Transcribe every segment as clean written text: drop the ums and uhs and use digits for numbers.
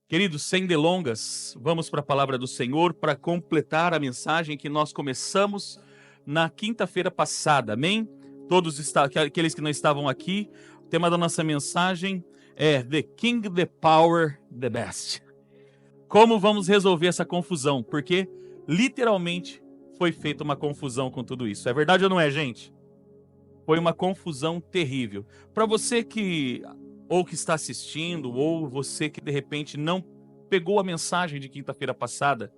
Queridos, sem delongas, vamos para a palavra do Senhor para completar a mensagem que nós começamos na quinta-feira passada, amém? Aqueles que não estavam aqui, o tema da nossa mensagem é The King, the Power, the Best. Como vamos resolver essa confusão? Porque literalmente foi feita uma confusão com tudo isso. É verdade ou não é, gente? Foi uma confusão terrível. Para você que está assistindo, ou você que de repente não pegou a mensagem de quinta-feira passada,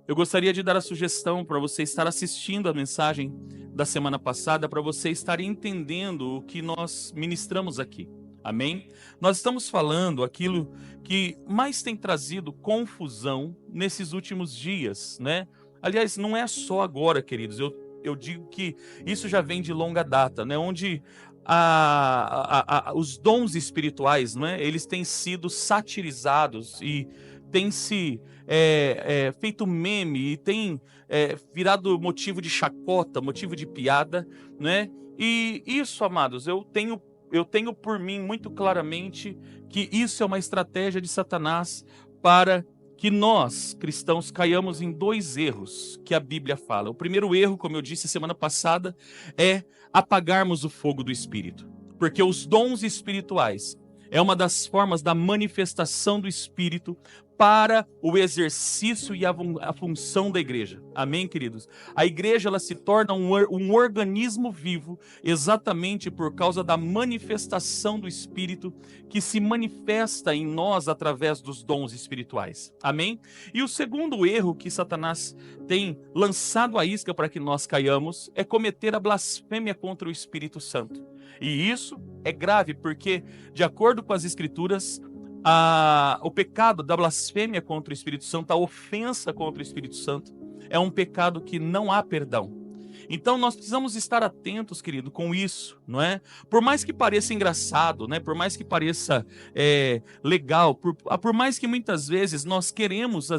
eu gostaria de dar a sugestão para você estar assistindo a mensagem da semana passada, para você estar entendendo o que nós ministramos aqui. Amém? Nós estamos falando aquilo que mais tem trazido confusão nesses últimos dias, né? Aliás, não é só agora, queridos. Eu digo que isso já vem de longa data, né? Onde os dons espirituais, né? Eles têm sido satirizados e têm se feito meme e tem virado motivo de chacota, motivo de piada, né? E isso, amados, eu tenho por mim muito claramente que isso é uma estratégia de Satanás para que nós, cristãos, caiamos em dois erros que a Bíblia fala. O primeiro erro, como eu disse semana passada, é apagarmos o fogo do Espírito. Porque os dons espirituais é uma das formas da manifestação do Espírito para o exercício e a função da igreja. Amém, queridos? A igreja ela se torna um organismo vivo exatamente por causa da manifestação do Espírito que se manifesta em nós através dos dons espirituais. Amém? E o segundo erro que Satanás tem lançado a isca para que nós caiamos é cometer a blasfêmia contra o Espírito Santo. E isso é grave porque, de acordo com as Escrituras, o pecado da blasfêmia contra o Espírito Santo, a ofensa contra o Espírito Santo, é um pecado que não há perdão. Então nós precisamos estar atentos, querido, com isso, não é? Por mais que pareça engraçado, né? Por mais que pareça legal, por mais que muitas vezes nós queremos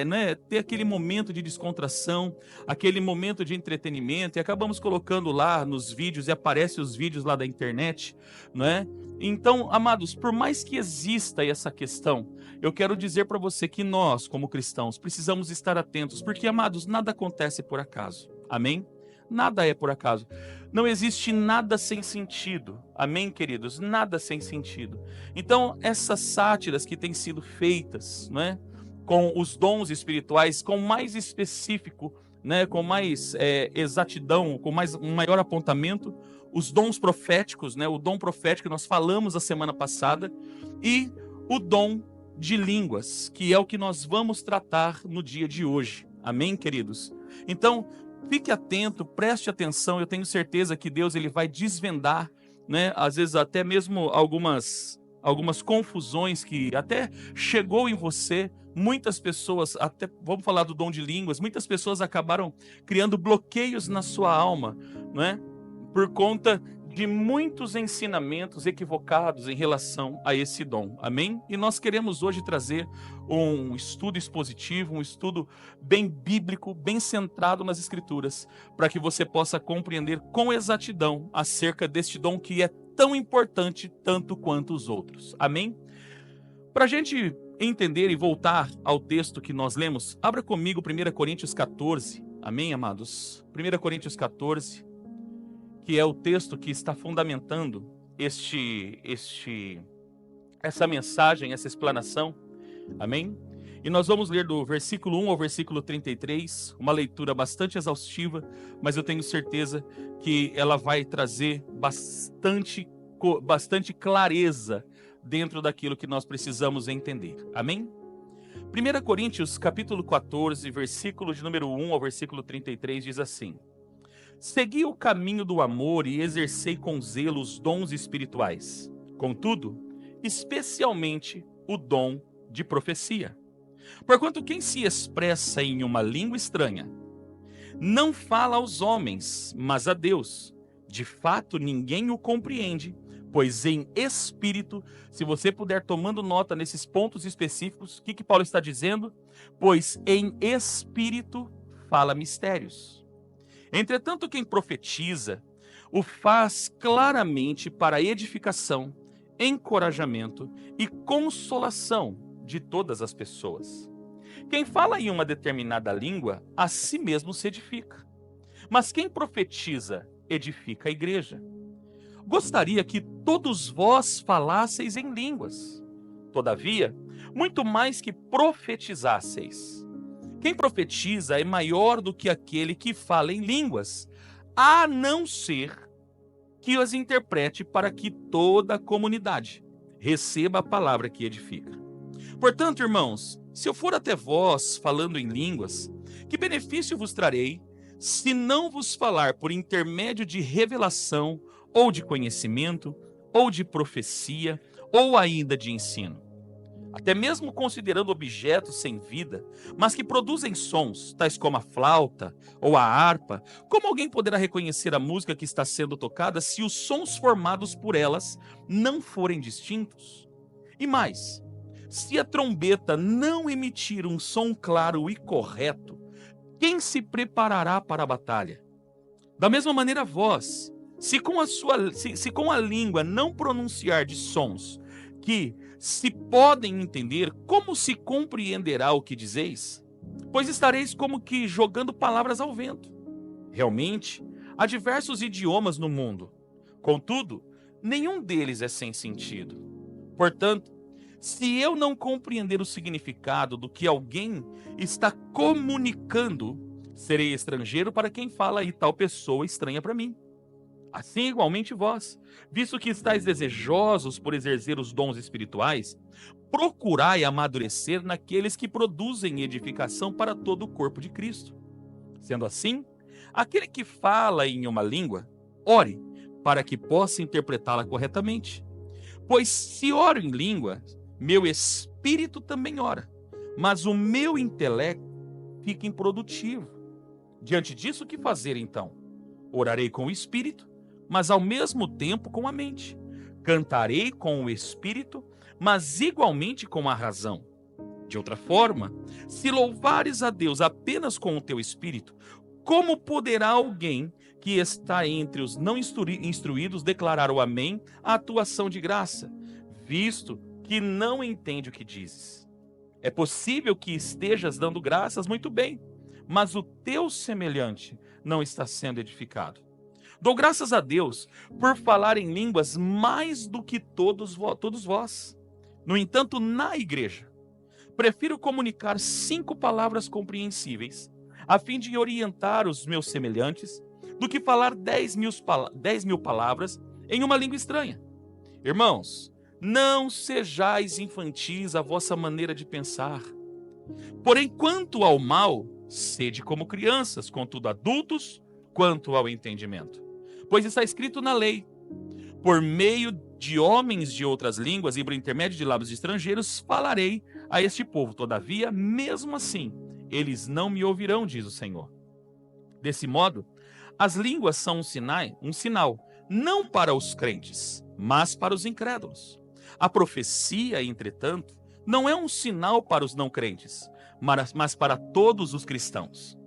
né, ter aquele momento de descontração, aquele momento de entretenimento, e acabamos colocando lá nos vídeos, e aparecem os vídeos lá da internet, não é? Então, amados, por mais que exista essa questão, eu quero dizer para você que nós, como cristãos, precisamos estar atentos, porque, amados, nada acontece por acaso. Amém? Nada é por acaso. Não existe nada sem sentido. Amém, queridos? Nada sem sentido. Então, essas sátiras que têm sido feitas, né, com os dons espirituais, com mais específico, né, com mais exatidão, com um maior apontamento, os dons proféticos, né, o dom profético que nós falamos a semana passada, e o dom de línguas, que é o que nós vamos tratar no dia de hoje. Amém, queridos? Então, fique atento, preste atenção, eu tenho certeza que Deus ele vai desvendar, né, às vezes até mesmo algumas confusões que até chegou em você. Muitas pessoas, até vamos falar do dom de línguas, muitas pessoas acabaram criando bloqueios na sua alma, não é? Por conta de muitos ensinamentos equivocados em relação a esse dom. Amém? E nós queremos hoje trazer um estudo expositivo, um estudo bem bíblico, bem centrado nas Escrituras, para que você possa compreender com exatidão acerca deste dom que é tão importante tanto quanto os outros. Amém? Para a gente entender e voltar ao texto que nós lemos, abra comigo 1 Coríntios 14. Amém, amados? 1 Coríntios 14. Que é o texto que está fundamentando essa mensagem, essa explanação. Amém? E nós vamos ler do versículo 1 ao versículo 33, uma leitura bastante exaustiva, mas eu tenho certeza que ela vai trazer bastante clareza dentro daquilo que nós precisamos entender. Amém? 1 Coríntios capítulo 14, versículo de número 1 ao versículo 33 diz assim: Segui o caminho do amor e exercei com zelo os dons espirituais. Contudo, especialmente o dom de profecia. Porquanto quem se expressa em uma língua estranha não fala aos homens, mas a Deus. De fato, ninguém o compreende, pois em espírito, se você puder tomando nota nesses pontos específicos, o que Paulo está dizendo? Pois em espírito fala mistérios. Entretanto, quem profetiza o faz claramente para edificação, encorajamento e consolação de todas as pessoas. Quem fala em uma determinada língua, a si mesmo se edifica. Mas quem profetiza, edifica a igreja. Gostaria que todos vós falasseis em línguas. Todavia, muito mais que profetizasseis. Quem profetiza é maior do que aquele que fala em línguas, a não ser que as interprete para que toda a comunidade receba a palavra que edifica. Portanto, irmãos, se eu for até vós falando em línguas, que benefício vos trarei, se não vos falar por intermédio de revelação, ou de conhecimento, ou de profecia, ou ainda de ensino? Até mesmo considerando objetos sem vida, mas que produzem sons, tais como a flauta ou a harpa, como alguém poderá reconhecer a música que está sendo tocada se os sons formados por elas não forem distintos? E mais, se a trombeta não emitir um som claro e correto, quem se preparará para a batalha? Da mesma maneira vós, se com a língua não pronunciar de sons que se podem entender, como se compreenderá o que dizeis? Pois estareis como que jogando palavras ao vento. Realmente, há diversos idiomas no mundo. Contudo, nenhum deles é sem sentido. Portanto, se eu não compreender o significado do que alguém está comunicando, serei estrangeiro para quem fala e tal pessoa estranha para mim. Assim, igualmente vós, visto que estáis desejosos por exercer os dons espirituais, procurai amadurecer naqueles que produzem edificação para todo o corpo de Cristo. Sendo assim, aquele que fala em uma língua, ore, para que possa interpretá-la corretamente. Pois se oro em língua, meu espírito também ora, mas o meu intelecto fica improdutivo. Diante disso, o que fazer então? Orarei com o espírito, mas ao mesmo tempo com a mente. Cantarei com o espírito, mas igualmente com a razão. De outra forma, se louvares a Deus apenas com o teu espírito, como poderá alguém que está entre os não instruídos declarar o amém à tua ação de graça, visto que não entende o que dizes? É possível que estejas dando graças muito bem, mas o teu semelhante não está sendo edificado. Dou graças a Deus por falar em línguas mais do que todos vós. No entanto, na igreja, prefiro comunicar 5 palavras compreensíveis, a fim de orientar os meus semelhantes, do que falar 10.000 palavras em uma língua estranha. Irmãos, não sejais infantis a vossa maneira de pensar. Porém, quanto ao mal, sede como crianças, contudo adultos, quanto ao entendimento. Pois está escrito na lei: por meio de homens de outras línguas e por intermédio de lábios de estrangeiros falarei a este povo. Todavia, mesmo assim, eles não me ouvirão, diz o Senhor. Desse modo, as línguas são um sinal, não para os crentes, mas para os incrédulos. A profecia, entretanto, não é um sinal para os não crentes, mas para todos os cristãos.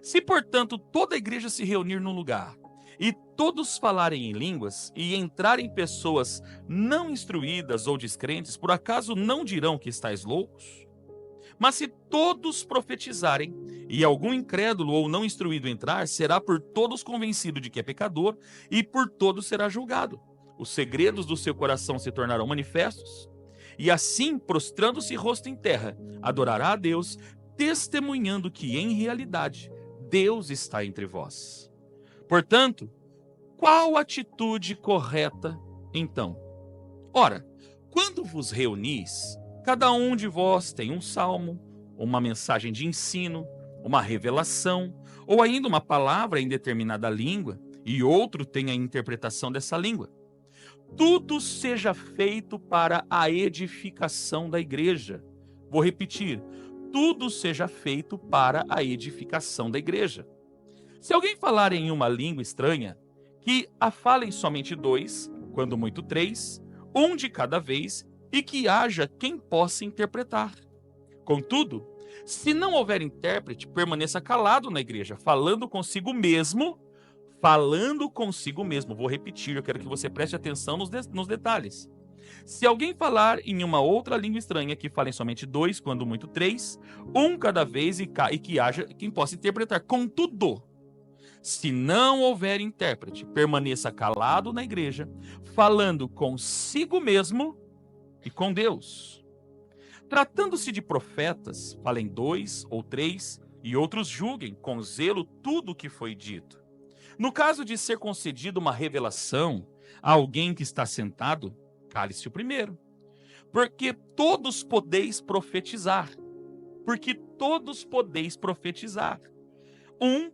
Se, portanto, toda a igreja se reunir num lugar e todos falarem em línguas e entrarem pessoas não instruídas ou descrentes, por acaso não dirão que estáis loucos? Mas se todos profetizarem e algum incrédulo ou não instruído entrar, será por todos convencido de que é pecador e por todos será julgado. Os segredos do seu coração se tornarão manifestos, e assim, prostrando-se rosto em terra, adorará a Deus, testemunhando que, em realidade, Deus está entre vós. Portanto, qual atitude correta, então? Ora, quando vos reunis, cada um de vós tem um salmo, uma mensagem de ensino, uma revelação, ou ainda uma palavra em determinada língua, e outro tem a interpretação dessa língua. Tudo seja feito para a edificação da igreja. Vou repetir, tudo seja feito para a edificação da igreja. Se alguém falar em uma língua estranha, que a falem somente 2, quando muito 3, um de cada vez, e que haja quem possa interpretar. Contudo, se não houver intérprete, permaneça calado na igreja, falando consigo mesmo. Vou repetir, eu quero que você preste atenção nos detalhes. Se alguém falar em uma outra língua estranha, que falem somente dois, quando muito três, um cada vez e que haja quem possa interpretar. Contudo, se não houver intérprete, permaneça calado na igreja, falando consigo mesmo e com Deus. Tratando-se de profetas, falem dois ou três, e outros julguem com zelo tudo o que foi dito. No caso de ser concedida uma revelação a alguém que está sentado, cale-se o primeiro. Porque todos podeis profetizar. Porque todos podeis profetizar. Um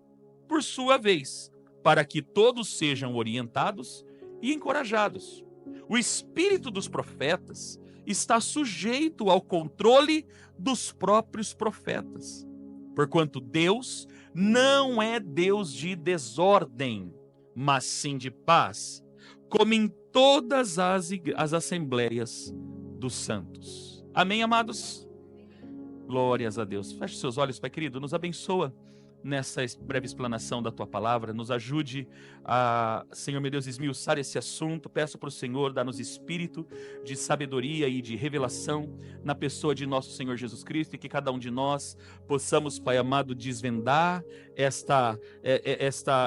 por sua vez, para que todos sejam orientados e encorajados. O espírito dos profetas está sujeito ao controle dos próprios profetas. Porquanto Deus não é Deus de desordem, mas sim de paz, como em todas as assembleias dos santos. Amém, amados? Glórias a Deus. Feche seus olhos, Pai querido, nos abençoa nessa breve explanação da Tua palavra, nos ajude a, Senhor meu Deus, esmiuçar esse assunto. Peço para o Senhor dar-nos espírito de sabedoria e de revelação na pessoa de nosso Senhor Jesus Cristo, e que cada um de nós possamos, Pai amado, desvendar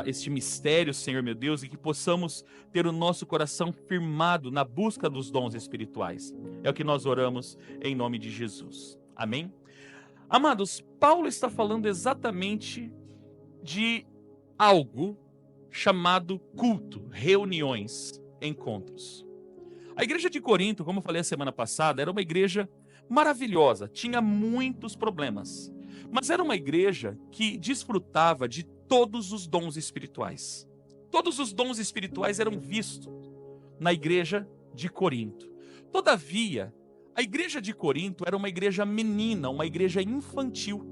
este mistério, Senhor meu Deus, e que possamos ter o nosso coração firmado na busca dos dons espirituais. É o que nós oramos em nome de Jesus. Amém? Amados, Paulo está falando exatamente de algo chamado culto, reuniões, encontros. A igreja de Corinto, como eu falei a semana passada, era uma igreja maravilhosa, tinha muitos problemas, mas era uma igreja que desfrutava de todos os dons espirituais. Todos os dons espirituais eram vistos na igreja de Corinto. Todavia, a igreja de Corinto era uma igreja menina, uma igreja infantil.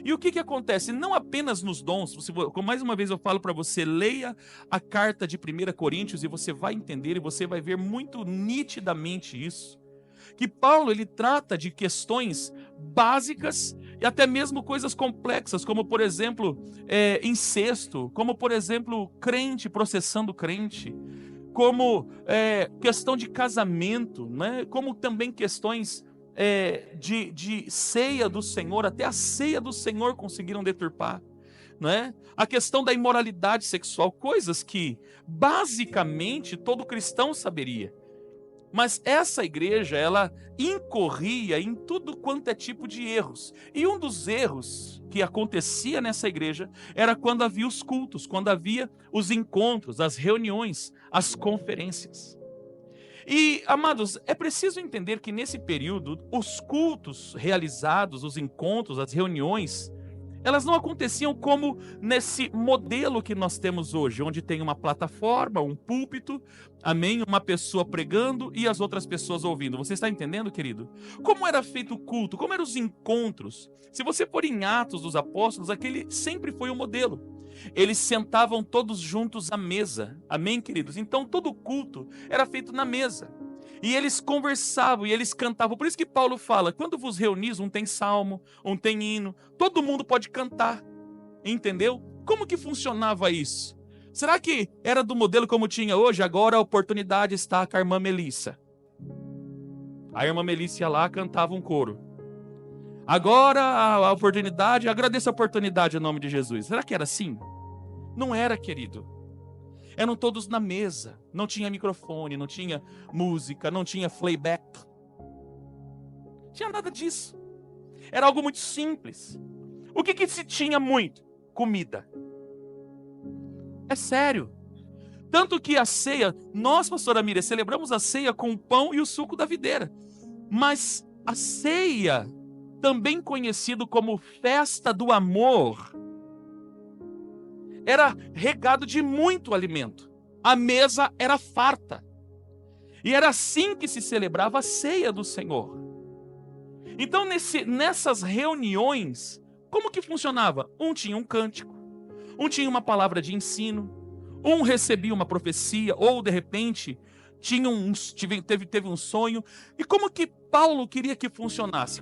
E o que acontece? Não apenas nos dons, mais uma vez eu falo para você, leia a carta de 1 Coríntios e você vai entender e você vai ver muito nitidamente isso. Que Paulo, ele trata de questões básicas e até mesmo coisas complexas, como por exemplo, incesto, como por exemplo, crente processando crente, como questão de casamento, né? Como também questões de ceia do Senhor, até a ceia do Senhor conseguiram deturpar, né? A questão da imoralidade sexual, coisas que basicamente todo cristão saberia. Mas essa igreja, ela incorria em tudo quanto é tipo de erros. E um dos erros que acontecia nessa igreja era quando havia os cultos, quando havia os encontros, as reuniões, as conferências. E, amados, é preciso entender que nesse período, os cultos realizados, os encontros, as reuniões, elas não aconteciam como nesse modelo que nós temos hoje, onde tem uma plataforma, um púlpito, amém? Uma pessoa pregando e as outras pessoas ouvindo. Você está entendendo, querido? Como era feito o culto? Como eram os encontros? Se você for em Atos dos Apóstolos, aquele sempre foi o modelo. Eles sentavam todos juntos à mesa, amém, queridos? Então todo culto era feito na mesa. E eles conversavam e eles cantavam. Por isso que Paulo fala, quando vos reunis, um tem salmo, um tem hino, todo mundo pode cantar. Entendeu? Como que funcionava isso? Será que era do modelo como tinha hoje? Agora a oportunidade está com a irmã Melissa. A irmã Melissa ia lá, cantava um coro. Agora a oportunidade, agradeço a oportunidade em nome de Jesus. Será que era assim? Não era, querido. Eram todos na mesa, não tinha microfone, não tinha música, não tinha playback. Não tinha nada disso. Era algo muito simples. O que se tinha muito? Comida. É sério. Tanto que a ceia, nós, pastora Miriam, celebramos a ceia com o pão e o suco da videira. Mas a ceia, também conhecido como festa do amor, era regado de muito alimento. A mesa era farta. E era assim que se celebrava a ceia do Senhor. Então, nessas reuniões, como que funcionava? Um tinha um cântico, um tinha uma palavra de ensino, um recebia uma profecia, ou de repente teve um sonho. E como que Paulo queria que funcionasse?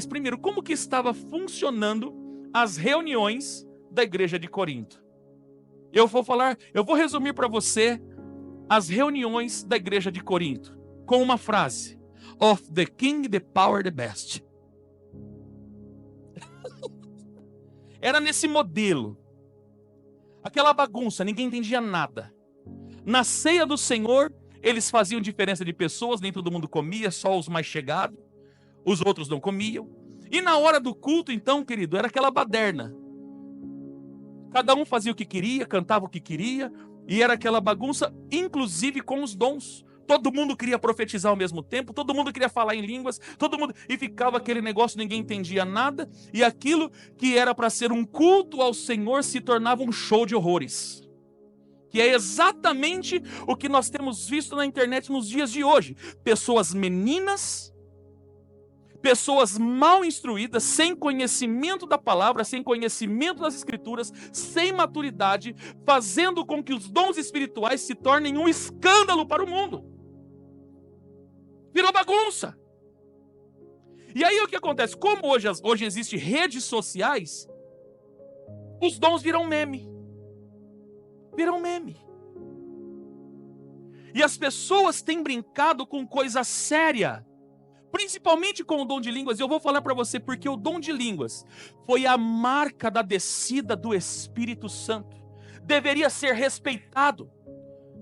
Primeiro, como que estava funcionando as reuniões da igreja de Corinto? Eu vou resumir para você as reuniões da igreja de Corinto. com uma frase: of the king, the power, the best. Era nesse modelo. Aquela bagunça, ninguém entendia nada. Na ceia do Senhor, eles faziam diferença de pessoas, nem todo mundo comia, só os mais chegados. Os outros não comiam. E na hora do culto, então, querido, era aquela baderna. Cada um fazia o que queria, cantava o que queria, e era aquela bagunça, inclusive com os dons. Todo mundo queria profetizar ao mesmo tempo, todo mundo queria falar em línguas, todo mundo, e ficava aquele negócio, ninguém entendia nada, e aquilo que era para ser um culto ao Senhor se tornava um show de horrores. Que é exatamente o que nós temos visto na internet nos dias de hoje. Pessoas meninas, pessoas mal instruídas, sem conhecimento da palavra, sem conhecimento das escrituras, sem maturidade, fazendo com que os dons espirituais se tornem um escândalo para o mundo. Virou bagunça. E aí o que acontece? Como hoje existem redes sociais, os dons viram meme. Viram meme. E as pessoas têm brincado com coisa séria, principalmente com o dom de línguas. E eu vou falar para você porque o dom de línguas foi a marca da descida do Espírito Santo. Deveria ser respeitado.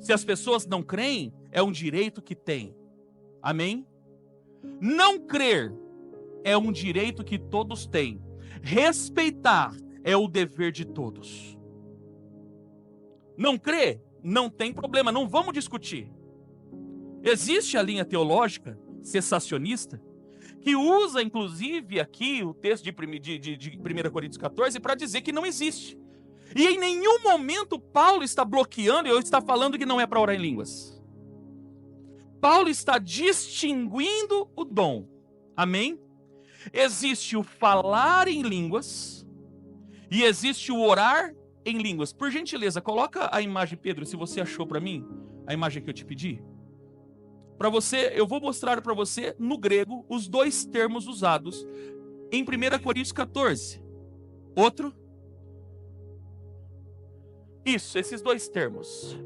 Se as pessoas não creem, é um direito que têm. Amém? Não crer é um direito que todos têm. Respeitar é o dever de todos. Não crer, não tem problema, não vamos discutir. Existe a linha teológica cessacionista, que usa, inclusive, aqui o texto de 1 Coríntios 14 para dizer que não existe. E em nenhum momento Paulo está bloqueando ou está falando que não é para orar em línguas. Paulo está distinguindo o dom. Amém? Existe o falar em línguas e existe o orar em línguas. Por gentileza, coloca a imagem, Pedro, se você achou para mim, a imagem que eu te pedi. Para você, eu vou mostrar para você no grego os dois termos usados em 1 Coríntios 14. Outro. Isso, esses dois termos.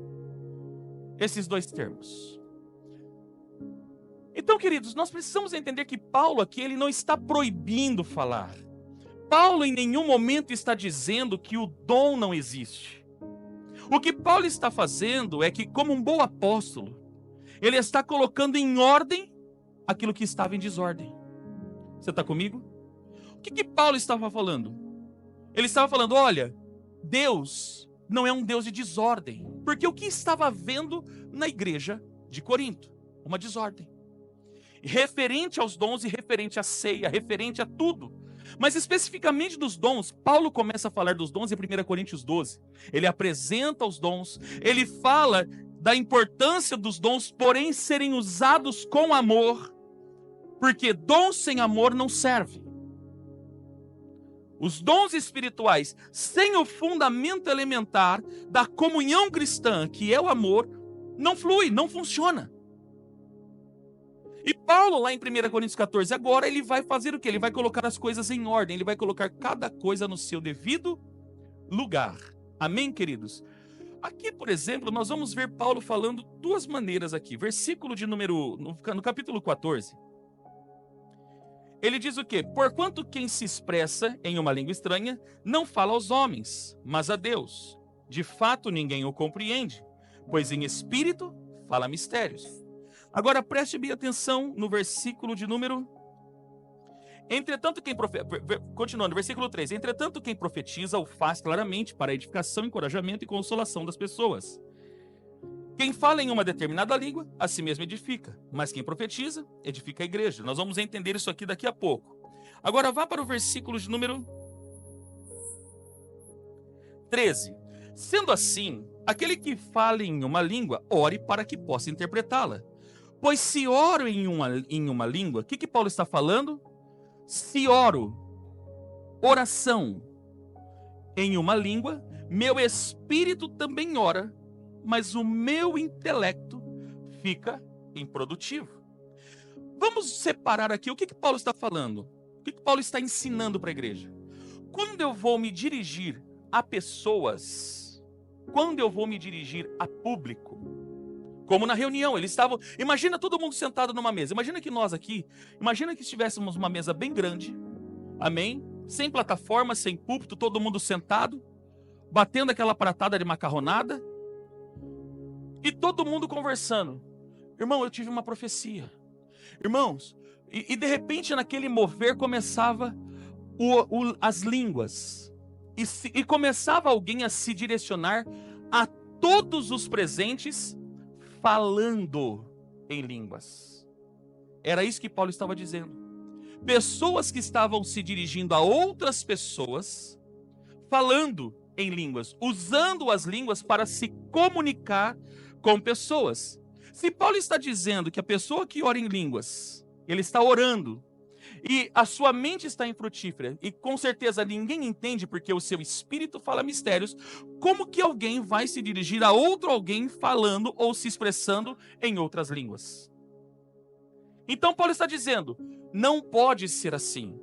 Esses dois termos. Então, queridos, nós precisamos entender que Paulo aqui, ele não está proibindo falar. Paulo em nenhum momento está dizendo que o dom não existe. O que Paulo está fazendo é que, como um bom apóstolo, ele está colocando em ordem aquilo que estava em desordem. Você está comigo? O que Paulo estava falando? Ele estava falando, olha, Deus não é um Deus de desordem. Porque o que estava havendo na igreja de Corinto? Uma desordem. Referente aos dons e referente à ceia, referente a tudo. Mas especificamente dos dons, Paulo começa a falar dos dons em 1 Coríntios 12. Ele apresenta os dons, ele fala da importância dos dons, porém serem usados com amor, porque dom sem amor não serve. Os dons espirituais, sem o fundamento elementar da comunhão cristã, que é o amor, não flui, não funciona. E Paulo, lá em 1 Coríntios 14, agora ele vai fazer o quê? Ele vai colocar as coisas em ordem, ele vai colocar cada coisa no seu devido lugar. Amém, queridos? Aqui, por exemplo, nós vamos ver Paulo falando duas maneiras aqui. Versículo de no capítulo 14. Ele diz o quê? Porquanto quem se expressa em uma língua estranha não fala aos homens, mas a Deus. De fato, ninguém o compreende, pois em espírito fala mistérios. Agora preste bem atenção no versículo de número... Entretanto, continuando, versículo 3. Entretanto, quem profetiza o faz claramente para edificação, encorajamento e consolação das pessoas. Quem fala em uma determinada língua, a si mesmo edifica. Mas quem profetiza, edifica a igreja. Nós vamos entender isso aqui daqui a pouco. Agora vá para o versículo de número 13. Sendo assim, aquele que fala em uma língua, ore para que possa interpretá-la. Pois se oro em uma língua, o que Paulo está falando? Se oro, oração, em uma língua, meu espírito também ora, mas o meu intelecto fica improdutivo. Vamos separar aqui o que Paulo está falando, o que Paulo está ensinando para a igreja. Quando eu vou me dirigir a pessoas, quando eu vou me dirigir a público, Como na reunião, eles estavam... Imagina todo mundo sentado numa mesa. Imagina que nós aqui, imagina que estivéssemos uma mesa bem grande, amém? Sem plataforma, sem púlpito, todo mundo sentado, batendo aquela pratada de macarronada, e todo mundo conversando. Irmão, eu tive uma profecia. Irmãos, e de repente naquele mover começava as línguas. E começava alguém a se direcionar a todos os presentes falando em línguas. Era isso que Paulo estava dizendo. Pessoas que estavam se dirigindo a outras pessoas, falando em línguas, usando as línguas para se comunicar com pessoas. Se Paulo está dizendo que a pessoa que ora em línguas, ele está orando, e a sua mente está infrutífera, e com certeza ninguém entende porque o seu espírito fala mistérios, como que alguém vai se dirigir a outro alguém falando ou se expressando em outras línguas? Então Paulo está dizendo, não pode ser assim.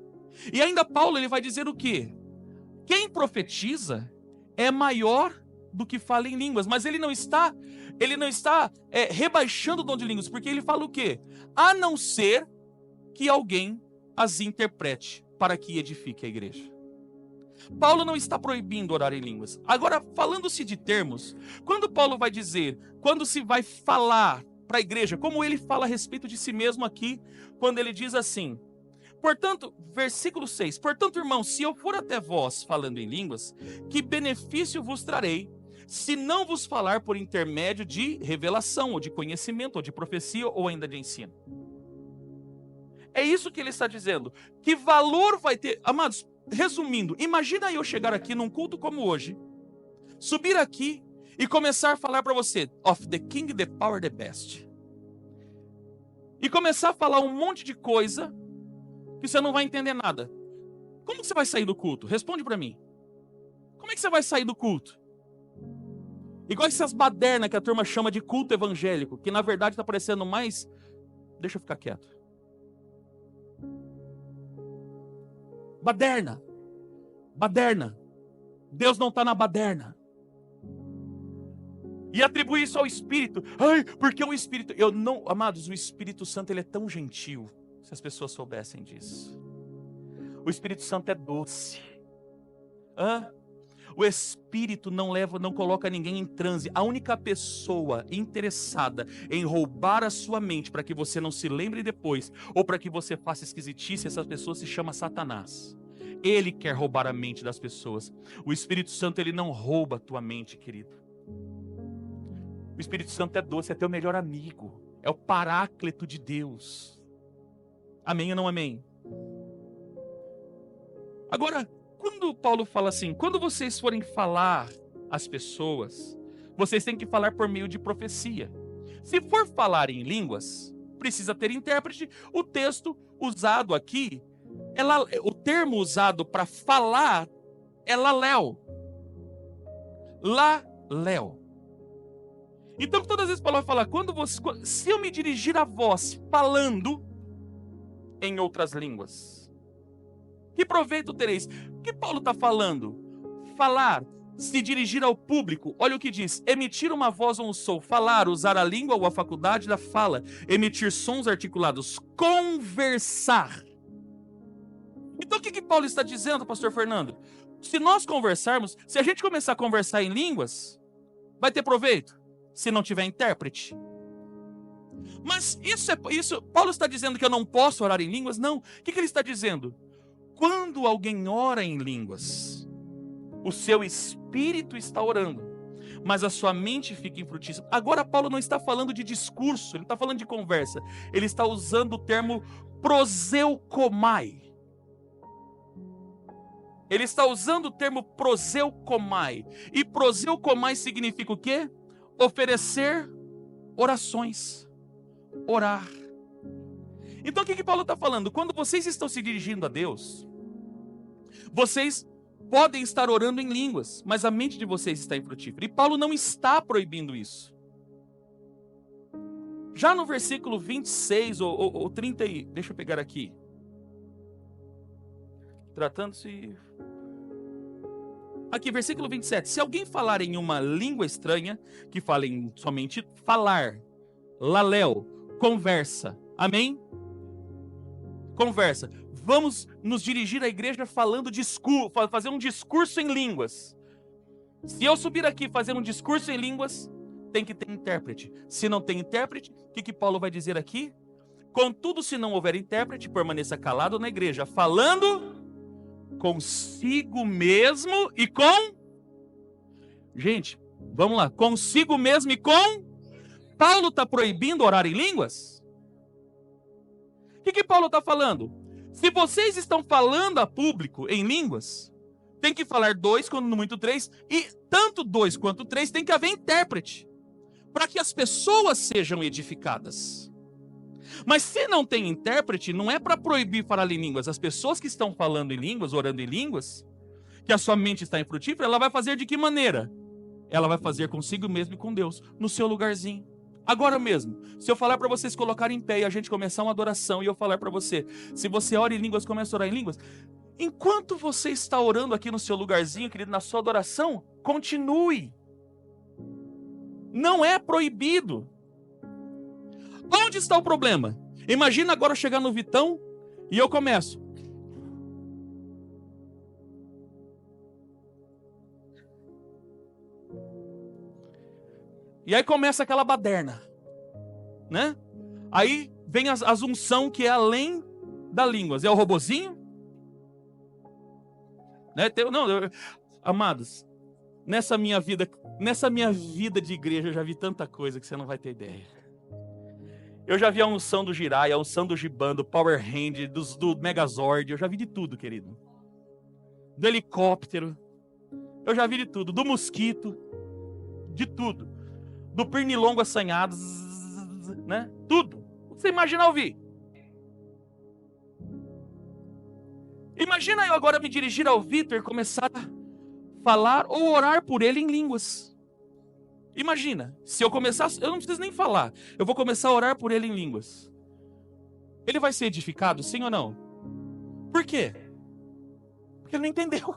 E ainda Paulo ele vai dizer o quê? Quem profetiza é maior do que fala em línguas, mas ele não está rebaixando o dom de línguas, porque ele fala o quê? A não ser que alguém as interprete para que edifique a igreja. Paulo não está proibindo orar em línguas. Agora, falando-se de termos, quando Paulo vai dizer, quando se vai falar para a igreja, como ele fala a respeito de si mesmo aqui, quando ele diz assim, portanto, versículo 6, portanto, irmãos, se eu for até vós falando em línguas, que benefício vos trarei, se não vos falar por intermédio de revelação, ou de conhecimento, ou de profecia, ou ainda de ensino? É isso que ele está dizendo. Que valor vai ter? Amados, resumindo, imagina eu chegar aqui num culto como hoje, subir aqui e começar a falar para você, of the king, the power, the best. E começar a falar um monte de coisa que você não vai entender nada. Como que você vai sair do culto? Responde para mim. Como é que você vai sair do culto? Igual essas badernas que a turma chama de culto evangélico, que na verdade está parecendo mais... Deixa eu ficar quieto. Baderna. Baderna. Deus não está na baderna. E atribui isso ao Espírito. Ai, porque o Espírito... Eu não, amados, o Espírito Santo ele é tão gentil. Se as pessoas soubessem disso. O Espírito Santo é doce. O Espírito não coloca ninguém em transe. A única pessoa interessada em roubar a sua mente para que você não se lembre depois, ou para que você faça esquisitice, essa pessoa se chama Satanás. Ele quer roubar a mente das pessoas. O Espírito Santo ele não rouba a tua mente, querido. O Espírito Santo é doce, é teu melhor amigo. É o paráclito de Deus. Amém ou não amém? Agora, quando Paulo fala assim, quando vocês forem falar às pessoas, vocês têm que falar por meio de profecia. Se for falar em línguas, precisa ter intérprete. O texto usado aqui, o termo usado para falar é laléu. Laléu. Então, todas as vezes Paulo vai falar, se eu me dirigir a vós falando em outras línguas, que proveito tereis? O que Paulo está falando? Falar, se dirigir ao público. Olha o que diz. Emitir uma voz ou um som. Falar, usar a língua ou a faculdade da fala. Emitir sons articulados. Conversar. Então o que Paulo está dizendo, pastor Fernando? Se nós conversarmos, se a gente começar a conversar em línguas, vai ter proveito? Se não tiver intérprete. Mas isso. Paulo está dizendo que eu não posso orar em línguas? Não. O que ele está dizendo? Quando alguém ora em línguas, o seu espírito está orando, mas a sua mente fica infrutífera. Agora Paulo não está falando de discurso, ele está falando de conversa. Ele está usando o termo proseukomai. Ele está usando o termo proseukomai. E proseukomai significa o quê? Oferecer orações. Orar. Então o que Paulo está falando? Quando vocês estão se dirigindo a Deus, vocês podem estar orando em línguas, mas a mente de vocês está infrutífera. E Paulo não está proibindo isso. Já no versículo 26 ou 30, deixa eu pegar aqui. Tratando-se... Aqui, versículo 27. Se alguém falar em uma língua estranha, que falem somente falar, Laléu, conversa. Amém? Conversa. Vamos nos dirigir à igreja falando fazer um discurso em línguas. Se eu subir aqui fazendo um discurso em línguas, tem que ter intérprete. Se não tem intérprete, o que Paulo vai dizer aqui? Contudo, se não houver intérprete, permaneça calado na igreja, falando consigo mesmo e com... Gente, vamos lá. Consigo mesmo e com... Paulo está proibindo orar em línguas? O que Paulo está falando? Se vocês estão falando a público em línguas, tem que falar 2, quando muito 3, e tanto 2 quanto 3 tem que haver intérprete, para que as pessoas sejam edificadas. Mas se não tem intérprete, não é para proibir falar em línguas. As pessoas que estão falando em línguas, orando em línguas, que a sua mente está infrutífera, ela vai fazer de que maneira? Ela vai fazer consigo mesmo e com Deus, no seu lugarzinho. Agora mesmo, se eu falar para vocês colocarem em pé e a gente começar uma adoração, e eu falar para você, se você ora em línguas, começa a orar em línguas, enquanto você está orando aqui no seu lugarzinho, querido, na sua adoração, continue. Não é proibido. Onde está o problema? Imagina agora chegar no Vitão e eu começo. E aí começa aquela baderna, né? Aí vem as unção que é além da línguas. É o robozinho? Né? Amados, nessa minha vida de igreja eu já vi tanta coisa que você não vai ter ideia. Eu já vi a unção do Jirai, a unção do Giban, do Power Hand, do Megazord. Eu já vi de tudo, querido. Do helicóptero. Eu já vi de tudo. Do mosquito. De tudo. Do pernilongo assanhado, né? Tudo. Você imagina ouvir. Imagina eu agora me dirigir ao Vitor e começar a falar ou orar por ele em línguas. Imagina, se eu começar, eu não preciso nem falar, eu vou começar a orar por ele em línguas. Ele vai ser edificado, sim ou não? Por quê? Porque ele não entendeu.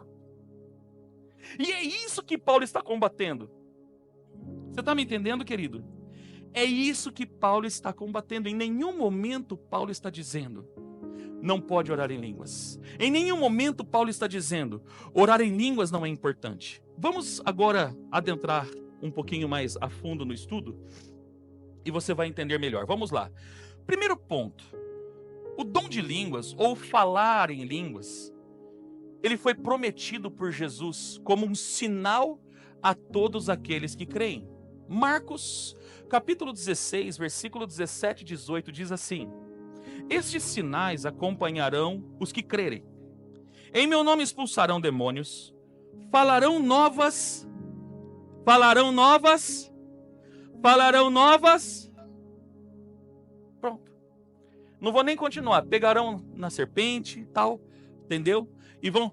E é isso que Paulo está combatendo. Você está me entendendo, querido? É isso que Paulo está combatendo. Em nenhum momento Paulo está dizendo, não pode orar em línguas. Em nenhum momento Paulo está dizendo, orar em línguas não é importante. Vamos agora adentrar um pouquinho mais a fundo no estudo e você vai entender melhor. Vamos lá. Primeiro ponto. O dom de línguas, ou falar em línguas, ele foi prometido por Jesus como um sinal a todos aqueles que creem. Marcos, capítulo 16, versículo 17 e 18, diz assim: estes sinais acompanharão os que crerem. Em meu nome expulsarão demônios, falarão novas. Pronto. Não vou nem continuar. Pegarão na serpente, tal, entendeu? E vão...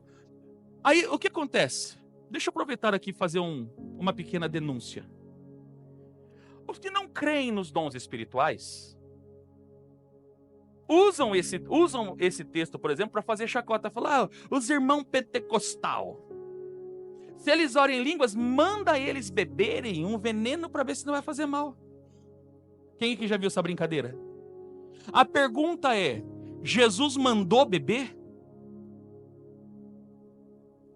Aí, o que acontece? Deixa eu aproveitar aqui e fazer uma pequena denúncia. Os que não creem nos dons espirituais usam esse texto, por exemplo, para fazer chacota. Falar, os irmãos pentecostal, se eles orem em línguas, manda eles beberem um veneno para ver se não vai fazer mal. Quem aqui já viu essa brincadeira? A pergunta é, Jesus mandou beber?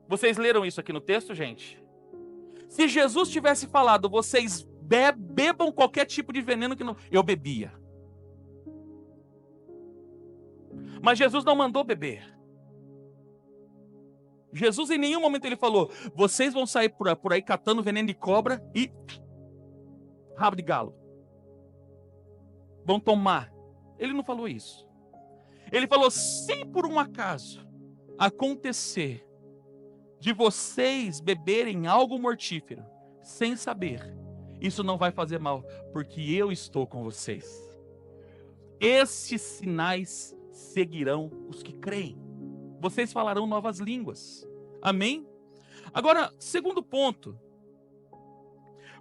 Vocês leram isso aqui no texto, gente? Se Jesus tivesse falado, vocês bebam qualquer tipo de veneno que não... Eu bebia. Mas Jesus não mandou beber. Jesus em nenhum momento ele falou, vocês vão sair por aí catando veneno de cobra e rabo de galo. Vão tomar. Ele não falou isso. Ele falou, se por um acaso acontecer de vocês beberem algo mortífero, sem saber, isso não vai fazer mal, porque eu estou com vocês. Estes sinais seguirão os que creem. Vocês falarão novas línguas. Amém? Agora, segundo ponto.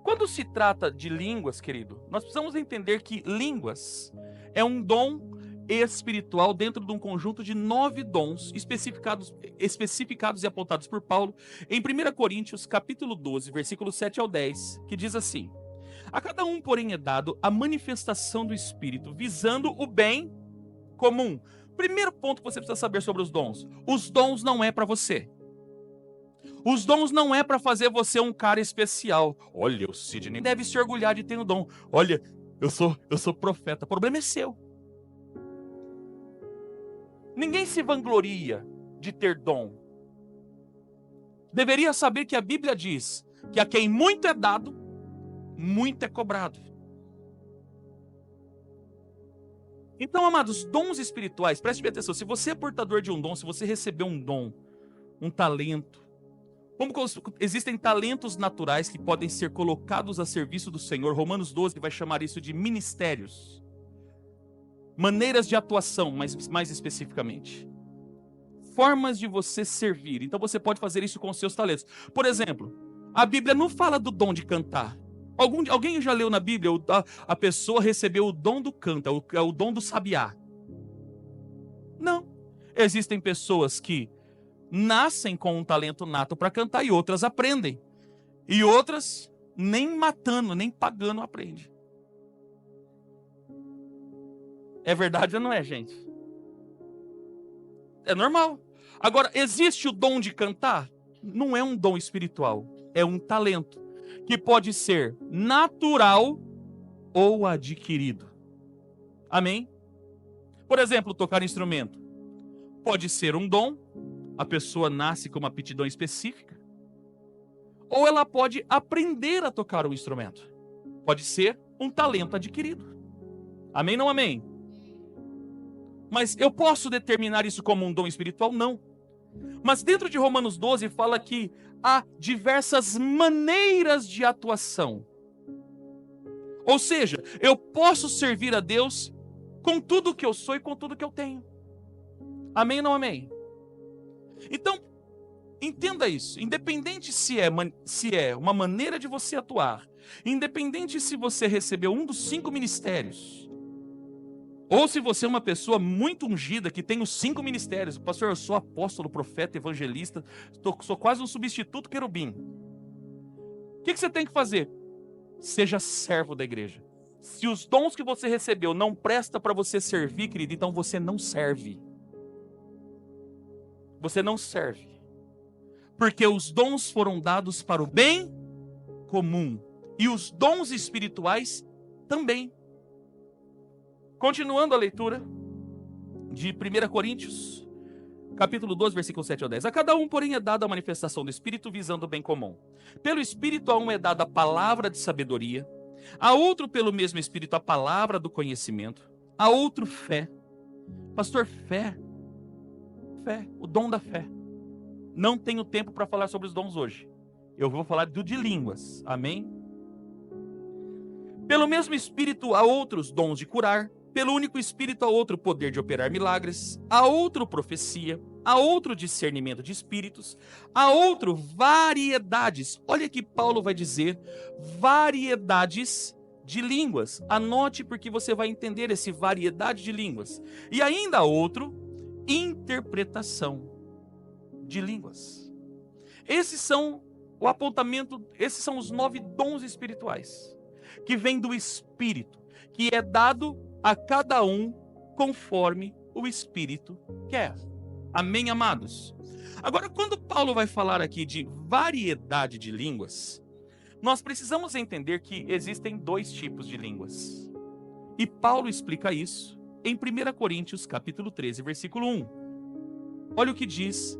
Quando se trata de línguas, querido, nós precisamos entender que línguas é um dom espiritual dentro de um conjunto de 9 dons especificados e apontados por Paulo em 1 Coríntios, capítulo 12, versículo 7 ao 10, que diz assim: A cada um, porém, é dado a manifestação do Espírito, visando o bem comum. Primeiro ponto que você precisa saber sobre os dons. Os dons não é para você. Os dons não é para fazer você um cara especial. Olha, o Sidney deve se orgulhar de ter um dom. Olha, eu sou profeta. O problema é seu. Ninguém se vangloria de ter dom. Deveria saber que a Bíblia diz que a quem muito é dado, muito é cobrado. Então, amados, dons espirituais, preste bem atenção, se você é portador de um dom, se você recebeu um dom, um talento, existem talentos naturais que podem ser colocados a serviço do Senhor. Romanos 12 vai chamar isso de ministérios. Maneiras de atuação, mais especificamente. Formas de você servir. Então você pode fazer isso com os seus talentos. Por exemplo, a Bíblia não fala do dom de cantar. Alguém já leu na Bíblia, a pessoa recebeu o dom do canto, é o dom do sabiá. Não. Existem pessoas que nascem com um talento nato para cantar e outras aprendem. E outras nem matando, nem pagando aprende. É verdade ou não é, gente? É normal. Agora, existe o dom de cantar? Não é um dom espiritual, é um talento que pode ser natural ou adquirido. Amém? Por exemplo, tocar instrumento. Pode ser um dom, a pessoa nasce com uma aptidão específica, ou ela pode aprender a tocar um instrumento. Pode ser um talento adquirido. Amém ou não amém? Mas eu posso determinar isso como um dom espiritual? Não. Mas dentro de Romanos 12 fala que há diversas maneiras de atuação. Ou seja, eu posso servir a Deus com tudo que eu sou e com tudo que eu tenho. Amém ou não amém? Então, entenda isso. Independente se é uma maneira de você atuar, independente se você recebeu um dos 5 ministérios, ou se você é uma pessoa muito ungida, que tem os 5 ministérios. Pastor, eu sou apóstolo, profeta, evangelista, sou quase um substituto querubim. O que você tem que fazer? Seja servo da igreja. Se os dons que você recebeu não prestam para você servir, querido, então você não serve. Você não serve. Porque os dons foram dados para o bem comum. E os dons espirituais também. Continuando a leitura de 1 Coríntios, capítulo 12, versículo 7 ao 10. A cada um, porém, é dada a manifestação do Espírito visando o bem comum. Pelo Espírito a um é dada a palavra de sabedoria, a outro pelo mesmo Espírito a palavra do conhecimento, a outro fé. Pastor, fé, o dom da fé. Não tenho tempo para falar sobre os dons hoje. Eu vou falar do de línguas, amém? Pelo mesmo Espírito a outros dons de curar, pelo único Espírito a outro poder de operar milagres, a outro profecia, a outro discernimento de espíritos, a outro variedades. Olha que Paulo vai dizer, variedades de línguas. Anote porque você vai entender esse variedade de línguas. E ainda a outro, interpretação de línguas. Esses são o apontamento, esses são os 9 dons espirituais que vêm do Espírito, que é dado a cada um conforme o Espírito quer. Amém, amados? Agora, quando Paulo vai falar aqui de variedade de línguas, nós precisamos entender que existem 2 tipos de línguas. E Paulo explica isso em 1 Coríntios, capítulo 13, versículo 1. Olha o que diz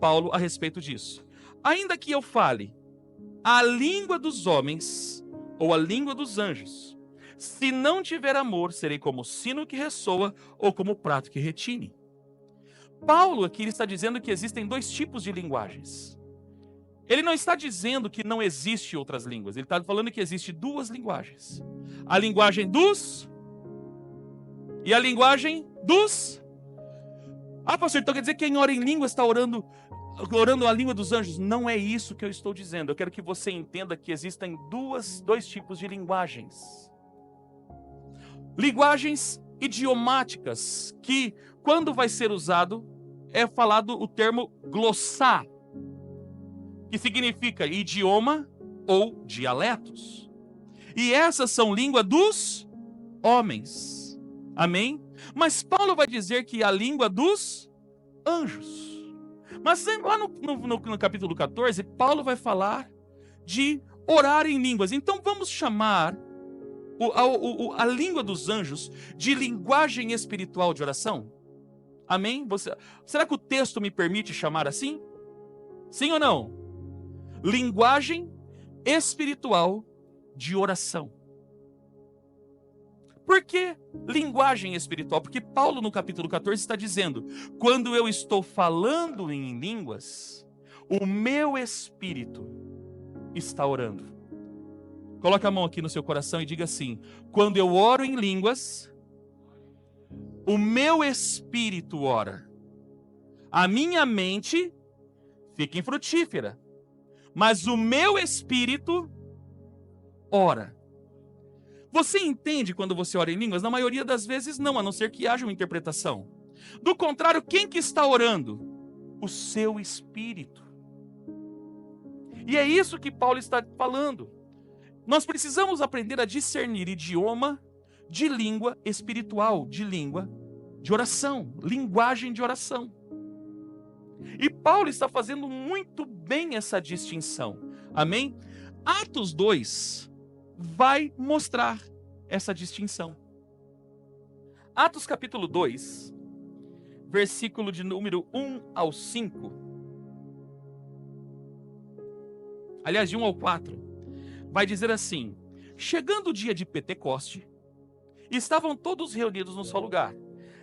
Paulo a respeito disso. Ainda que eu fale a língua dos homens ou a língua dos anjos, se não tiver amor, serei como sino que ressoa ou como prato que retine. Paulo aqui ele está dizendo que existem 2 tipos de linguagens. Ele não está dizendo que não existe outras línguas. Ele está falando que existe 2 linguagens. A linguagem dos e a linguagem dos. Ah, pastor, então quer dizer que quem ora em línguas está orando a língua dos anjos? Não é isso que eu estou dizendo. Eu quero que você entenda que existem 2 tipos de linguagens. Linguagens idiomáticas, que quando vai ser usado, é falado o termo glossar, que significa idioma ou dialetos. E essas são língua dos homens. Amém? Mas Paulo vai dizer que a língua dos anjos. Mas lá no capítulo 14, Paulo vai falar de orar em línguas. Então vamos chamar a língua dos anjos de linguagem espiritual de oração? Amém? Será que o texto me permite chamar assim? Sim ou não? Linguagem espiritual de oração. Por que linguagem espiritual? Porque Paulo no capítulo 14 está dizendo: quando eu estou falando em línguas, o meu espírito está orando. Coloque a mão aqui no seu coração e diga assim: quando eu oro em línguas, o meu espírito ora. A minha mente fica infrutífera, mas o meu espírito ora. Você entende quando você ora em línguas? Na maioria das vezes não, a não ser que haja uma interpretação. Do contrário, quem que está orando? O seu espírito. E é isso que Paulo está falando. Nós precisamos aprender a discernir idioma de língua espiritual, de língua de oração, linguagem de oração. E Paulo está fazendo muito bem essa distinção. Amém? Atos 2 vai mostrar essa distinção. Atos capítulo 2, versículo de número 1 ao 5. Aliás, de 1 ao 4. Vai dizer assim: chegando o dia de Pentecoste, estavam todos reunidos num só lugar.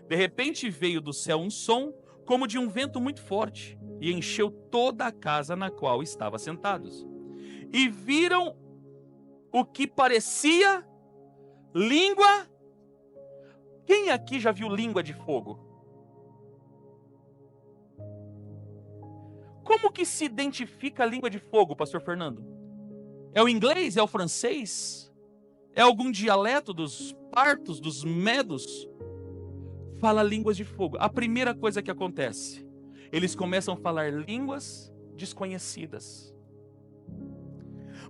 De repente veio do céu um som como de um vento muito forte e encheu toda a casa na qual estavam sentados. E viram o que parecia língua. Quem aqui já viu língua de fogo? Como que se identifica a língua de fogo, pastor Fernando? É o inglês? É o francês? É algum dialeto dos partos, dos medos? Fala línguas de fogo. A primeira coisa que acontece, eles começam a falar línguas desconhecidas.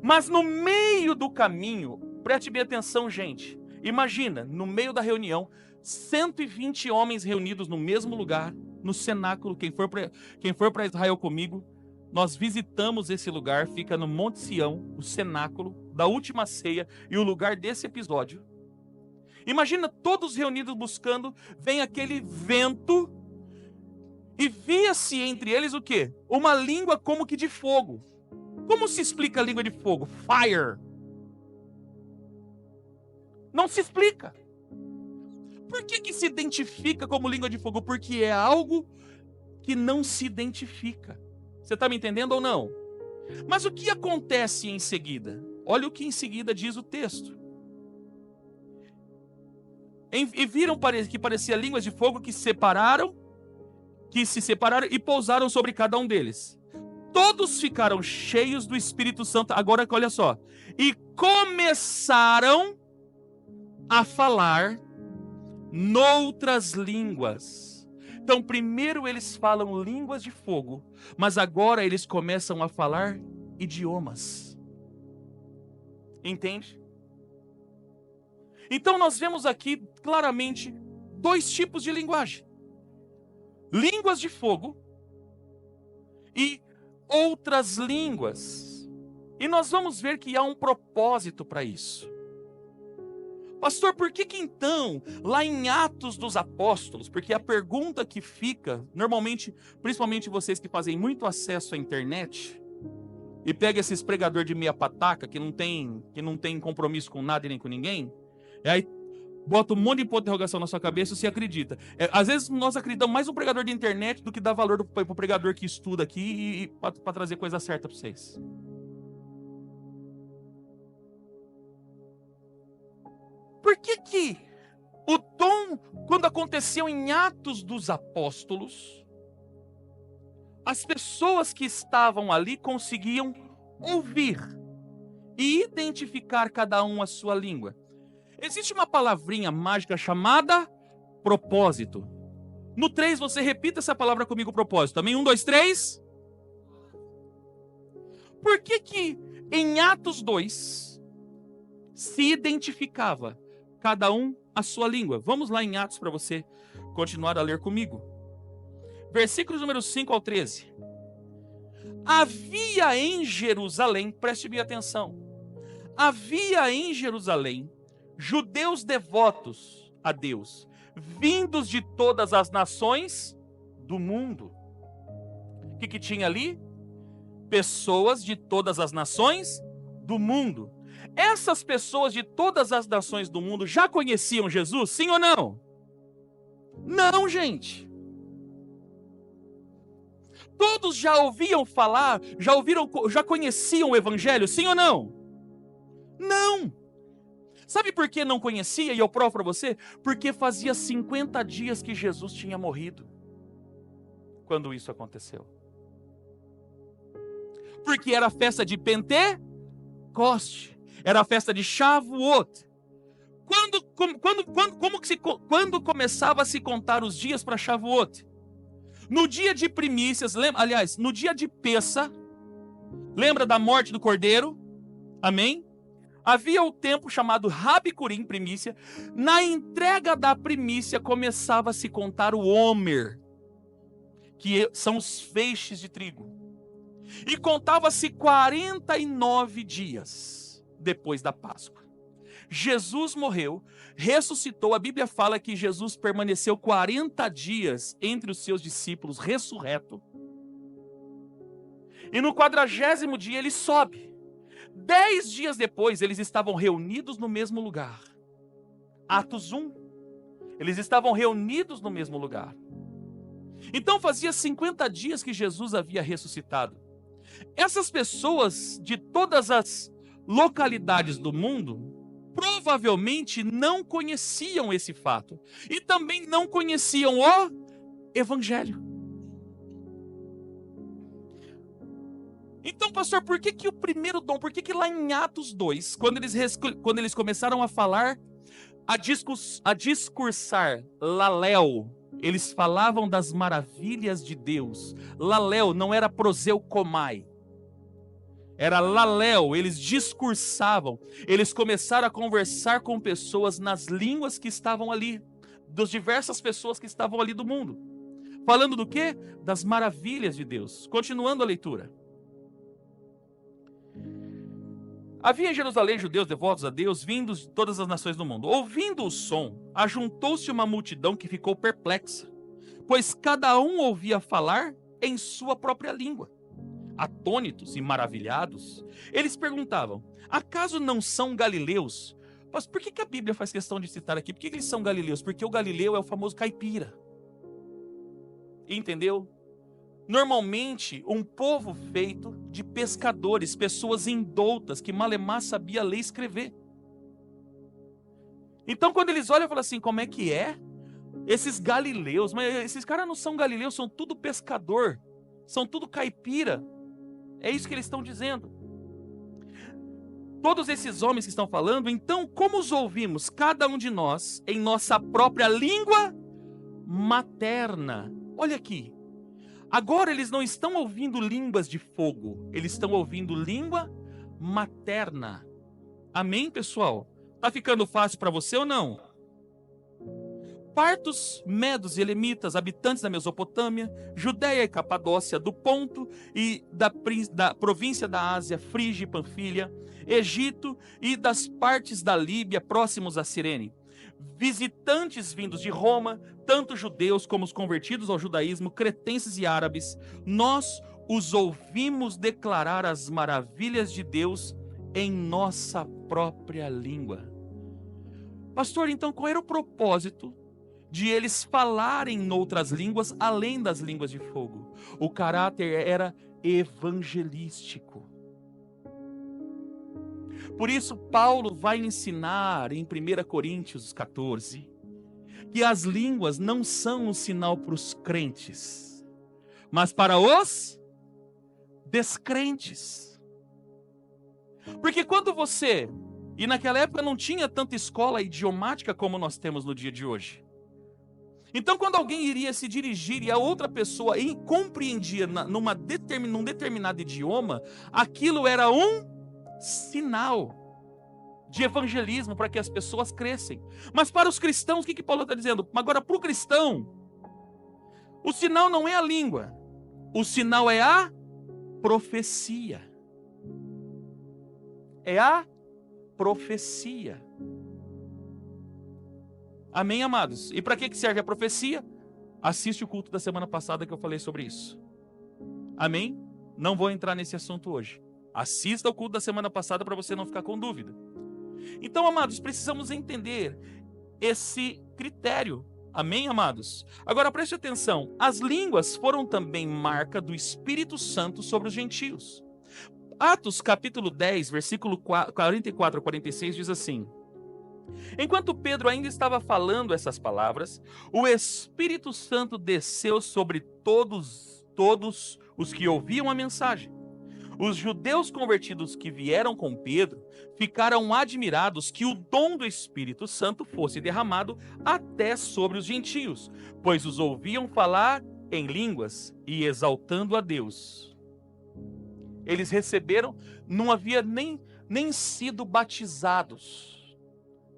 Mas no meio do caminho, preste bem atenção, gente. Imagina, no meio da reunião, 120 homens reunidos no mesmo lugar, no cenáculo. Quem for para Israel comigo, nós visitamos esse lugar, fica no Monte Sião, o cenáculo da última ceia e o lugar desse episódio. Imagina todos reunidos buscando, vem aquele vento e via-se entre eles o quê? Uma língua como que de fogo. Como se explica a língua de fogo? Fire. Não se explica. Por que se identifica como língua de fogo? Porque é algo que não se identifica. Você está me entendendo ou não? Mas o que acontece em seguida? Olha o que em seguida diz o texto. E viram que parecia línguas de fogo que se separaram e pousaram sobre cada um deles. Todos ficaram cheios do Espírito Santo. Agora, olha só. E começaram a falar noutras línguas. Então, primeiro eles falam línguas de fogo, mas agora eles começam a falar idiomas. Entende? Então, nós vemos aqui claramente dois tipos de linguagem: línguas de fogo e outras línguas. E nós vamos ver que há um propósito para isso. Pastor, por que então, lá em Atos dos Apóstolos, porque a pergunta que fica, normalmente, principalmente vocês que fazem muito acesso à internet, e pega esses pregador de meia pataca, que não tem compromisso com nada e nem com ninguém, e aí bota um monte de ponto de interrogação na sua cabeça e você acredita. Às vezes nós acreditamos mais no pregador de internet do que dá valor pro pregador que estuda aqui e para trazer coisa certa para vocês. Por que o dom, quando aconteceu em Atos dos Apóstolos, as pessoas que estavam ali conseguiam ouvir e identificar cada um a sua língua? Existe uma palavrinha mágica chamada propósito. No 3, você repita essa palavra comigo, propósito. Também 1, 2, 3. Por que em Atos 2 se identificava, cada um a sua língua. Vamos lá em Atos para você continuar a ler comigo. Versículos números 5 ao 13. Havia em Jerusalém, preste bem atenção, havia em Jerusalém judeus devotos a Deus, vindos de todas as nações do mundo. O que tinha ali? Pessoas de todas as nações do mundo. Essas pessoas de todas as nações do mundo já conheciam Jesus, sim ou não? Não, gente. Todos já ouviam falar, já conheciam o evangelho, sim ou não? Não. Sabe por que não conhecia? E eu provo para você, porque fazia 50 dias que Jesus tinha morrido quando isso aconteceu. Porque era a festa de Pentecoste, era a festa de Shavuot. Quando começava a se contar os dias para Shavuot? No dia de primícias, no dia de Pessa, lembra da morte do cordeiro? Amém? Havia o tempo chamado Rabicurim, primícia. Na entrega da primícia começava a se contar o Homer, que são os feixes de trigo. E contava-se 49 dias depois da Páscoa. Jesus morreu, ressuscitou. A Bíblia fala que Jesus permaneceu 40 dias entre os seus discípulos, ressurreto. E no 40º dia ele sobe. 10 dias depois eles estavam reunidos no mesmo lugar. Atos 1. Eles estavam reunidos no mesmo lugar. Então fazia 50 dias que Jesus havia ressuscitado. Essas pessoas de todas as localidades do mundo provavelmente não conheciam esse fato e também não conheciam o evangelho. Então, pastor, por que o primeiro dom, por que lá em Atos 2, quando eles começaram a falar, a discursar Laléu, eles falavam das maravilhas de Deus. Laléu não era proseukomai, era Laléu, eles discursavam, eles começaram a conversar com pessoas nas línguas que estavam ali, das diversas pessoas que estavam ali do mundo. Falando do quê? Das maravilhas de Deus. Continuando a leitura. Havia em Jerusalém judeus devotos a Deus, vindos de todas as nações do mundo. Ouvindo o som, ajuntou-se uma multidão que ficou perplexa, pois cada um ouvia falar em sua própria língua. Atônitos e maravilhados, eles perguntavam: acaso não são galileus? Mas por que a Bíblia faz questão de citar aqui? Por que eles são galileus? Porque o Galileu é o famoso caipira. Entendeu? Normalmente, um povo feito de pescadores, pessoas indoutas, que malemar sabia ler e escrever. Então, quando eles olham, falam assim: como é que é? Esses galileus, mas esses caras não são galileus, são tudo pescador, são tudo caipira. É isso que eles estão dizendo. Todos esses homens que estão falando, então, como os ouvimos, cada um de nós, em nossa própria língua materna? Olha aqui. Agora eles não estão ouvindo línguas de fogo, eles estão ouvindo língua materna. Amém, pessoal? Tá ficando fácil para você ou não? Partos, medos e elemitas, habitantes da Mesopotâmia, Judéia e Capadócia, do Ponto e da província da Ásia, Frígia e Panfilha, Egito e das partes da Líbia próximos a Cirene. Visitantes vindos de Roma, tanto judeus como os convertidos ao judaísmo, cretenses e árabes, nós os ouvimos declarar as maravilhas de Deus em nossa própria língua. Pastor, então qual era o propósito de eles falarem em outras línguas, além das línguas de fogo? O caráter era evangelístico. Por isso, Paulo vai ensinar em 1 Coríntios 14 que as línguas não são um sinal para os crentes, mas para os descrentes. Porque quando você... E naquela época não tinha tanta escola idiomática como nós temos no dia de hoje. Então, quando alguém iria se dirigir e a outra pessoa compreendia num determinado idioma, aquilo era um sinal. de evangelismo para que as pessoas crescem. Mas para os cristãos, o que Paulo está dizendo? Agora, para o cristão, o sinal não é a língua, o sinal é a profecia. É a profecia. Amém, amados? E para que serve a profecia? Assiste o culto da semana passada que eu falei sobre isso. Amém? Não vou entrar nesse assunto hoje. Assista o culto da semana passada para você não ficar com dúvida. Então, amados, precisamos entender esse critério. Amém, amados? Agora preste atenção. As línguas foram também marca do Espírito Santo sobre os gentios. Atos capítulo 10, versículo 44 a 46 diz assim: enquanto Pedro ainda estava falando essas palavras, o Espírito Santo desceu sobre todos os que ouviam a mensagem. Os judeus convertidos que vieram com Pedro ficaram admirados que o dom do Espírito Santo fosse derramado até sobre os gentios, pois os ouviam falar em línguas e exaltando a Deus. Eles receberam, não havia nem sido batizados,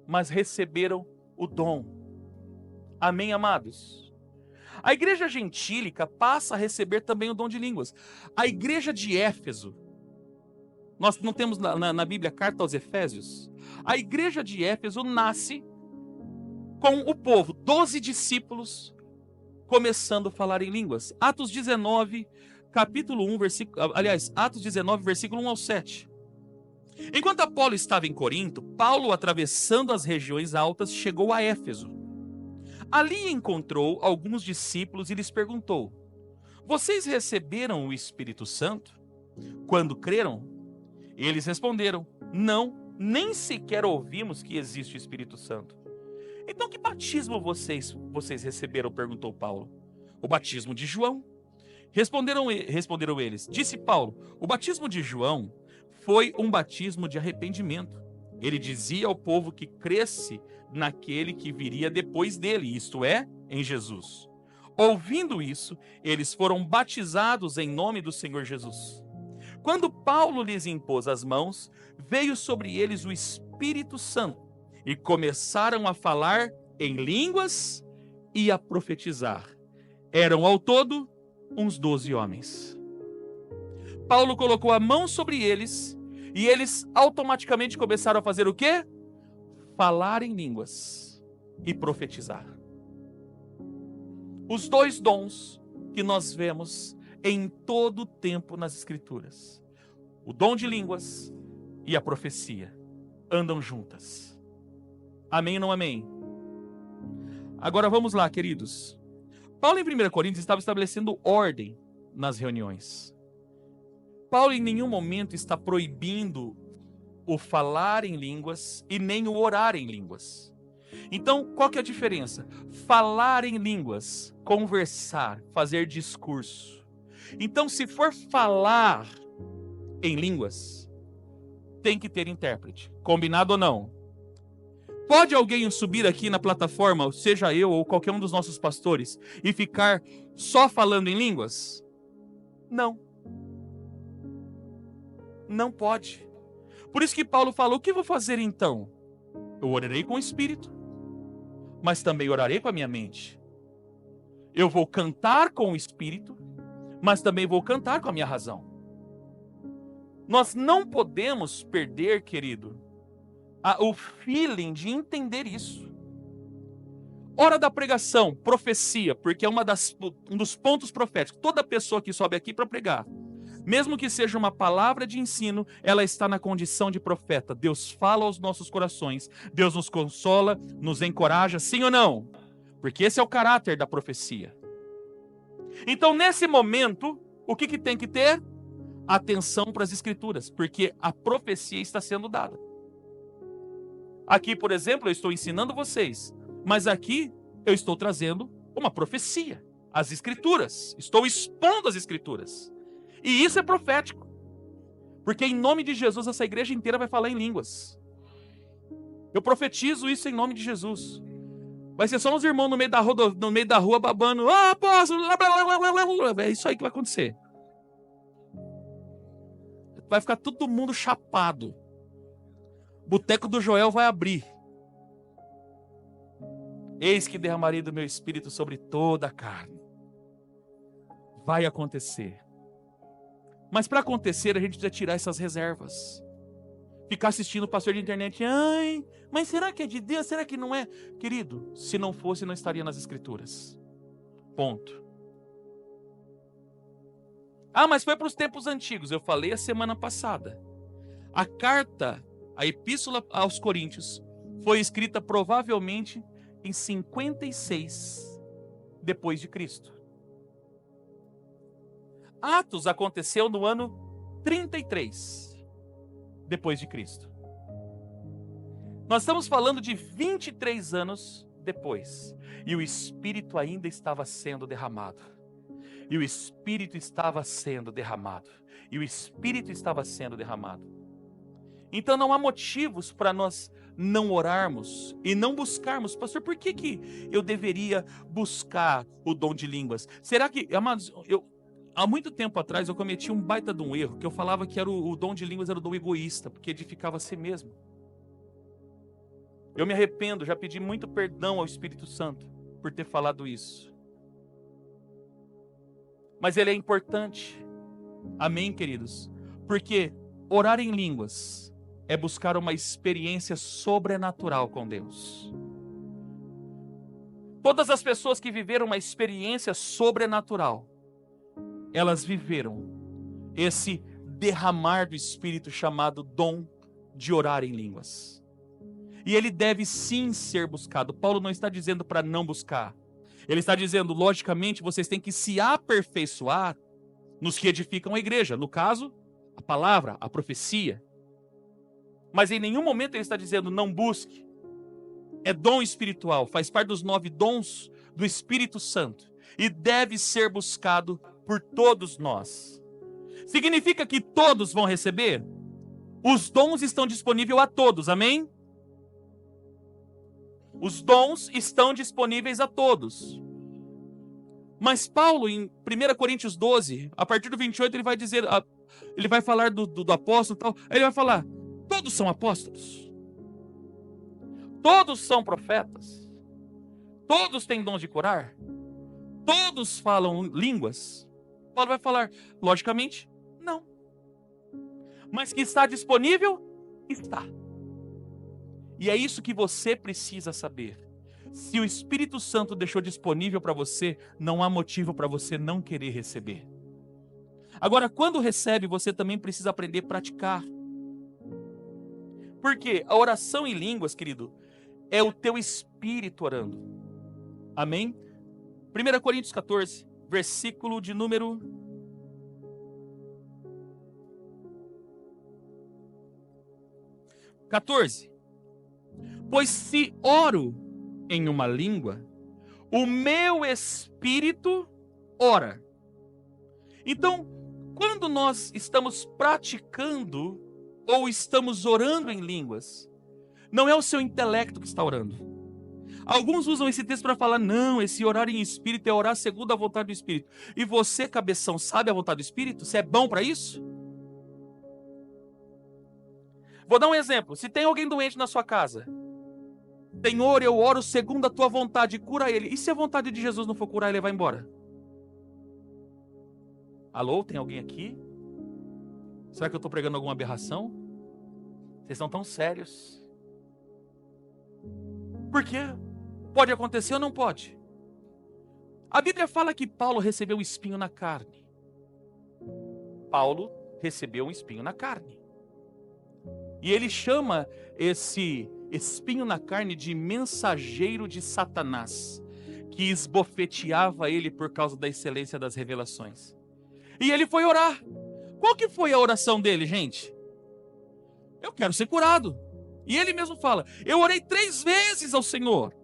mas receberam o dom. Amém, amados? A igreja gentílica passa a receber também o dom de línguas. A igreja de Éfeso, nós não temos na Bíblia carta aos Efésios? A igreja de Éfeso nasce com o povo, 12 discípulos, começando a falar em línguas. Atos 19, capítulo 1, Atos 19, versículo 1 ao 7. Enquanto Apolo estava em Corinto, Paulo, atravessando as regiões altas, chegou a Éfeso. Ali encontrou alguns discípulos e lhes perguntou: vocês receberam o Espírito Santo quando creram? Eles responderam: não, nem sequer ouvimos que existe o Espírito Santo. Então que batismo vocês receberam? Perguntou Paulo. O batismo de João. Responderam eles. Disse Paulo: o batismo de João foi um batismo de arrependimento. Ele dizia ao povo que cresce naquele que viria depois dele, isto é, em Jesus. Ouvindo isso, eles foram batizados em nome do Senhor Jesus. Quando Paulo lhes impôs as mãos, veio sobre eles o Espírito Santo e começaram a falar em línguas e a profetizar. Eram ao todo uns 12 homens. Paulo colocou a mão sobre eles e eles automaticamente começaram a fazer o quê? Falar em línguas e profetizar. Os dois dons que nós vemos em todo o tempo nas Escrituras. O dom de línguas e a profecia andam juntas. Amém ou não amém? Agora vamos lá, queridos. Paulo em 1 Coríntios estava estabelecendo ordem nas reuniões. Paulo em nenhum momento está proibindo o falar em línguas e nem o orar em línguas. Então, qual que é a diferença? Falar em línguas, conversar, fazer discurso. Então, se for falar em línguas, tem que ter intérprete. Combinado ou não? Pode alguém subir aqui na plataforma, seja eu ou qualquer um dos nossos pastores, e ficar só falando em línguas? Não. Não pode. Por isso que Paulo falou: o que vou fazer então? Eu orarei com o Espírito, mas também orarei com a minha mente. Eu vou cantar com o Espírito, mas também vou cantar com a minha razão. Nós não podemos perder, querido, o feeling de entender isso. Hora da pregação, profecia, porque é um dos pontos proféticos. Toda pessoa que sobe aqui para pregar, mesmo que seja uma palavra de ensino, ela está na condição de profeta. Deus fala aos nossos corações, Deus nos consola, nos encoraja, sim ou não? Porque esse é o caráter da profecia. Então, nesse momento, o que tem que ter? Atenção para as Escrituras, porque a profecia está sendo dada. Aqui, por exemplo, eu estou ensinando vocês, mas aqui eu estou trazendo uma profecia, as Escrituras. Estou expondo as Escrituras. E isso é profético. Porque em nome de Jesus, essa igreja inteira vai falar em línguas. Eu profetizo isso em nome de Jesus. Vai ser só uns irmãos no meio da rua babando: ah, apóstolo, é isso aí que vai acontecer. Vai ficar todo mundo chapado. Boteco do Joel vai abrir. Eis que derramarei do meu espírito sobre toda a carne. Vai acontecer. Mas para acontecer, a gente precisa tirar essas reservas. Ficar assistindo o pastor de internet. Ai, mas será que é de Deus? Será que não é? Querido, se não fosse, não estaria nas escrituras. Ponto. Ah, mas foi para os tempos antigos. Eu falei a semana passada. A carta, a epístola aos Coríntios, foi escrita provavelmente em 56 depois de Cristo. Atos aconteceu no ano 33 depois de Cristo. Nós estamos falando de 23 anos depois. E o Espírito ainda estava sendo derramado. E o Espírito estava sendo derramado. E o Espírito estava sendo derramado. Então não há motivos para nós não orarmos e não buscarmos. Pastor, por que eu deveria buscar o dom de línguas? Será que, amados, há muito tempo atrás eu cometi um baita de um erro, que eu falava que era o dom de línguas era o dom egoísta, porque edificava a si mesmo. Eu me arrependo, já pedi muito perdão ao Espírito Santo por ter falado isso. Mas ele é importante. Amém, queridos? Porque orar em línguas é buscar uma experiência sobrenatural com Deus. Todas as pessoas que viveram uma experiência sobrenatural, elas viveram esse derramar do Espírito chamado dom de orar em línguas. E ele deve sim ser buscado. Paulo não está dizendo para não buscar. Ele está dizendo, logicamente, vocês têm que se aperfeiçoar nos que edificam a igreja. No caso, a palavra, a profecia. Mas em nenhum momento ele está dizendo, não busque. É dom espiritual, faz parte dos 9 dons do Espírito Santo. E deve ser buscado por todos nós. Significa que todos vão receber? Os dons estão disponíveis a todos, amém? Os dons estão disponíveis a todos. Mas Paulo, em 1 Coríntios 12, a partir do 28, ele vai dizer, ele vai falar do apóstolo e tal, aí ele vai falar, todos são apóstolos, todos são profetas, todos têm dons de curar, todos falam línguas. Paulo vai falar, logicamente, não. Mas que está disponível, está. E é isso que você precisa saber. Se o Espírito Santo deixou disponível para você, não há motivo para você não querer receber. Agora, quando recebe, você também precisa aprender a praticar. Porque a oração em línguas, querido, é o teu espírito orando. Amém? 1 Coríntios 14, versículo de número 14. Pois se oro em uma língua, o meu espírito ora. Então, quando nós estamos praticando ou estamos orando em línguas, não é o seu intelecto que está orando. Alguns usam esse texto para falar, não, esse orar em espírito é orar segundo a vontade do Espírito. E você, cabeção, sabe a vontade do Espírito? Você é bom para isso? Vou dar um exemplo. Se tem alguém doente na sua casa, Senhor, eu oro segundo a tua vontade, cura ele. E se a vontade de Jesus não for curar, ele vai embora? Alô, tem alguém aqui? Será que eu estou pregando alguma aberração? Vocês estão tão sérios. Por quê? Pode acontecer ou não pode? A Bíblia fala que Paulo recebeu um espinho na carne. Paulo recebeu um espinho na carne. E ele chama esse espinho na carne de mensageiro de Satanás, que esbofeteava ele por causa da excelência das revelações. E ele foi orar. Qual que foi a oração dele, gente? Eu quero ser curado. E ele mesmo fala, eu orei 3 vezes ao Senhor.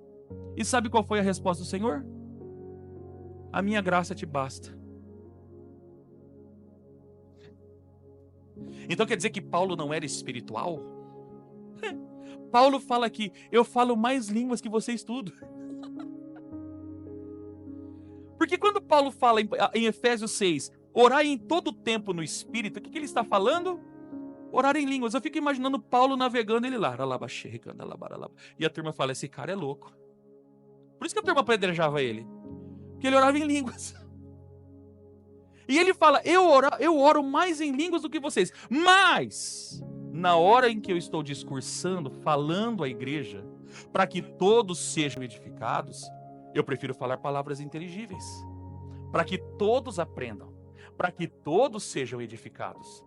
E sabe qual foi a resposta do Senhor? A minha graça te basta. Então quer dizer que Paulo não era espiritual? Paulo fala aqui, eu falo mais línguas que vocês tudo. Porque quando Paulo fala em Efésios 6, orar em todo tempo no Espírito, o que ele está falando? Orar em línguas. Eu fico imaginando Paulo navegando, ele lá. E a turma fala, esse cara é louco. Por isso que a turma apedrejava ele. Porque ele orava em línguas. E ele fala, eu oro mais em línguas do que vocês. Mas, na hora em que eu estou discursando, falando à igreja, para que todos sejam edificados, eu prefiro falar palavras inteligíveis. Para que todos aprendam. Para que todos sejam edificados.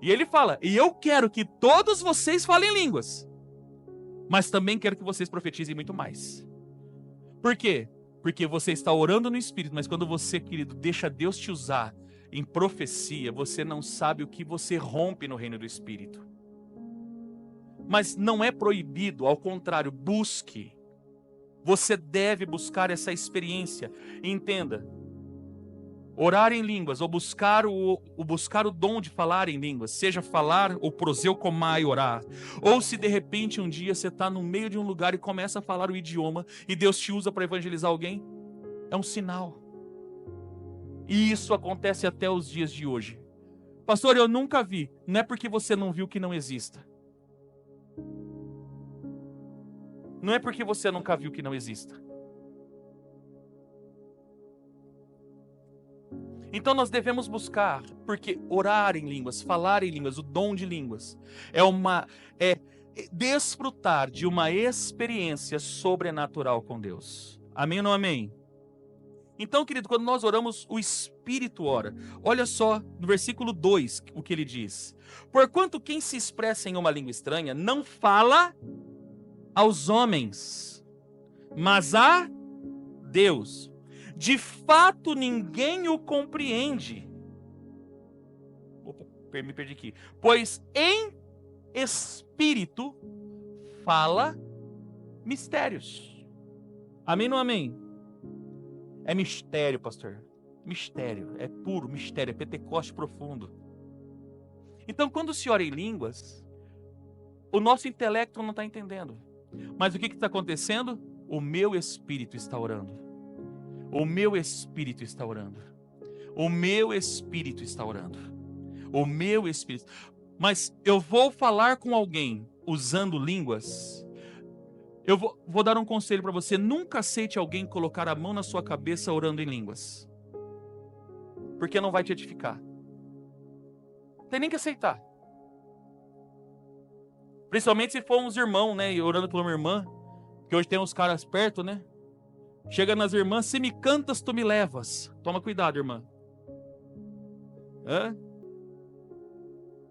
E ele fala, e eu quero que todos vocês falem línguas. Mas também quero que vocês profetizem muito mais. Por quê? Porque você está orando no Espírito, mas quando você, querido, deixa Deus te usar em profecia, você não sabe o que você rompe no reino do Espírito. Mas não é proibido, ao contrário, busque. Você deve buscar essa experiência. Entenda, orar em línguas, ou buscar o dom de falar em línguas, seja falar ou proseucomai, orar, ou se de repente um dia você está no meio de um lugar e começa a falar o idioma e Deus te usa para evangelizar alguém, é um sinal. E isso acontece até os dias de hoje. Pastor, eu nunca vi. Não é porque você não viu que não exista. Não é porque você nunca viu que não exista. Então nós devemos buscar, porque orar em línguas, falar em línguas, o dom de línguas, é desfrutar de uma experiência sobrenatural com Deus. Amém ou não amém? Então, querido, quando nós oramos, o Espírito ora. Olha só no versículo 2 o que ele diz. Porquanto quem se expressa em uma língua estranha não fala aos homens, mas a Deus. De fato, ninguém o compreende. Opa, me perdi aqui. Pois em espírito fala mistérios. Amém ou não amém? É mistério, pastor. Mistério, é puro mistério, é Pentecoste profundo. Então, quando se ora em línguas, o nosso intelecto não está entendendo. Mas o que está acontecendo? O meu espírito está orando. O meu espírito está orando. O meu espírito está orando. O meu espírito. Mas eu vou falar com alguém usando línguas. Eu vou dar um conselho para você. Nunca aceite alguém colocar a mão na sua cabeça orando em línguas. Porque não vai te edificar. Tem nem que aceitar. Principalmente se for uns irmãos, né? E orando por uma irmã. Que hoje tem uns caras perto, né? Chega nas irmãs, se me cantas, tu me levas. Toma cuidado, irmã. Hã?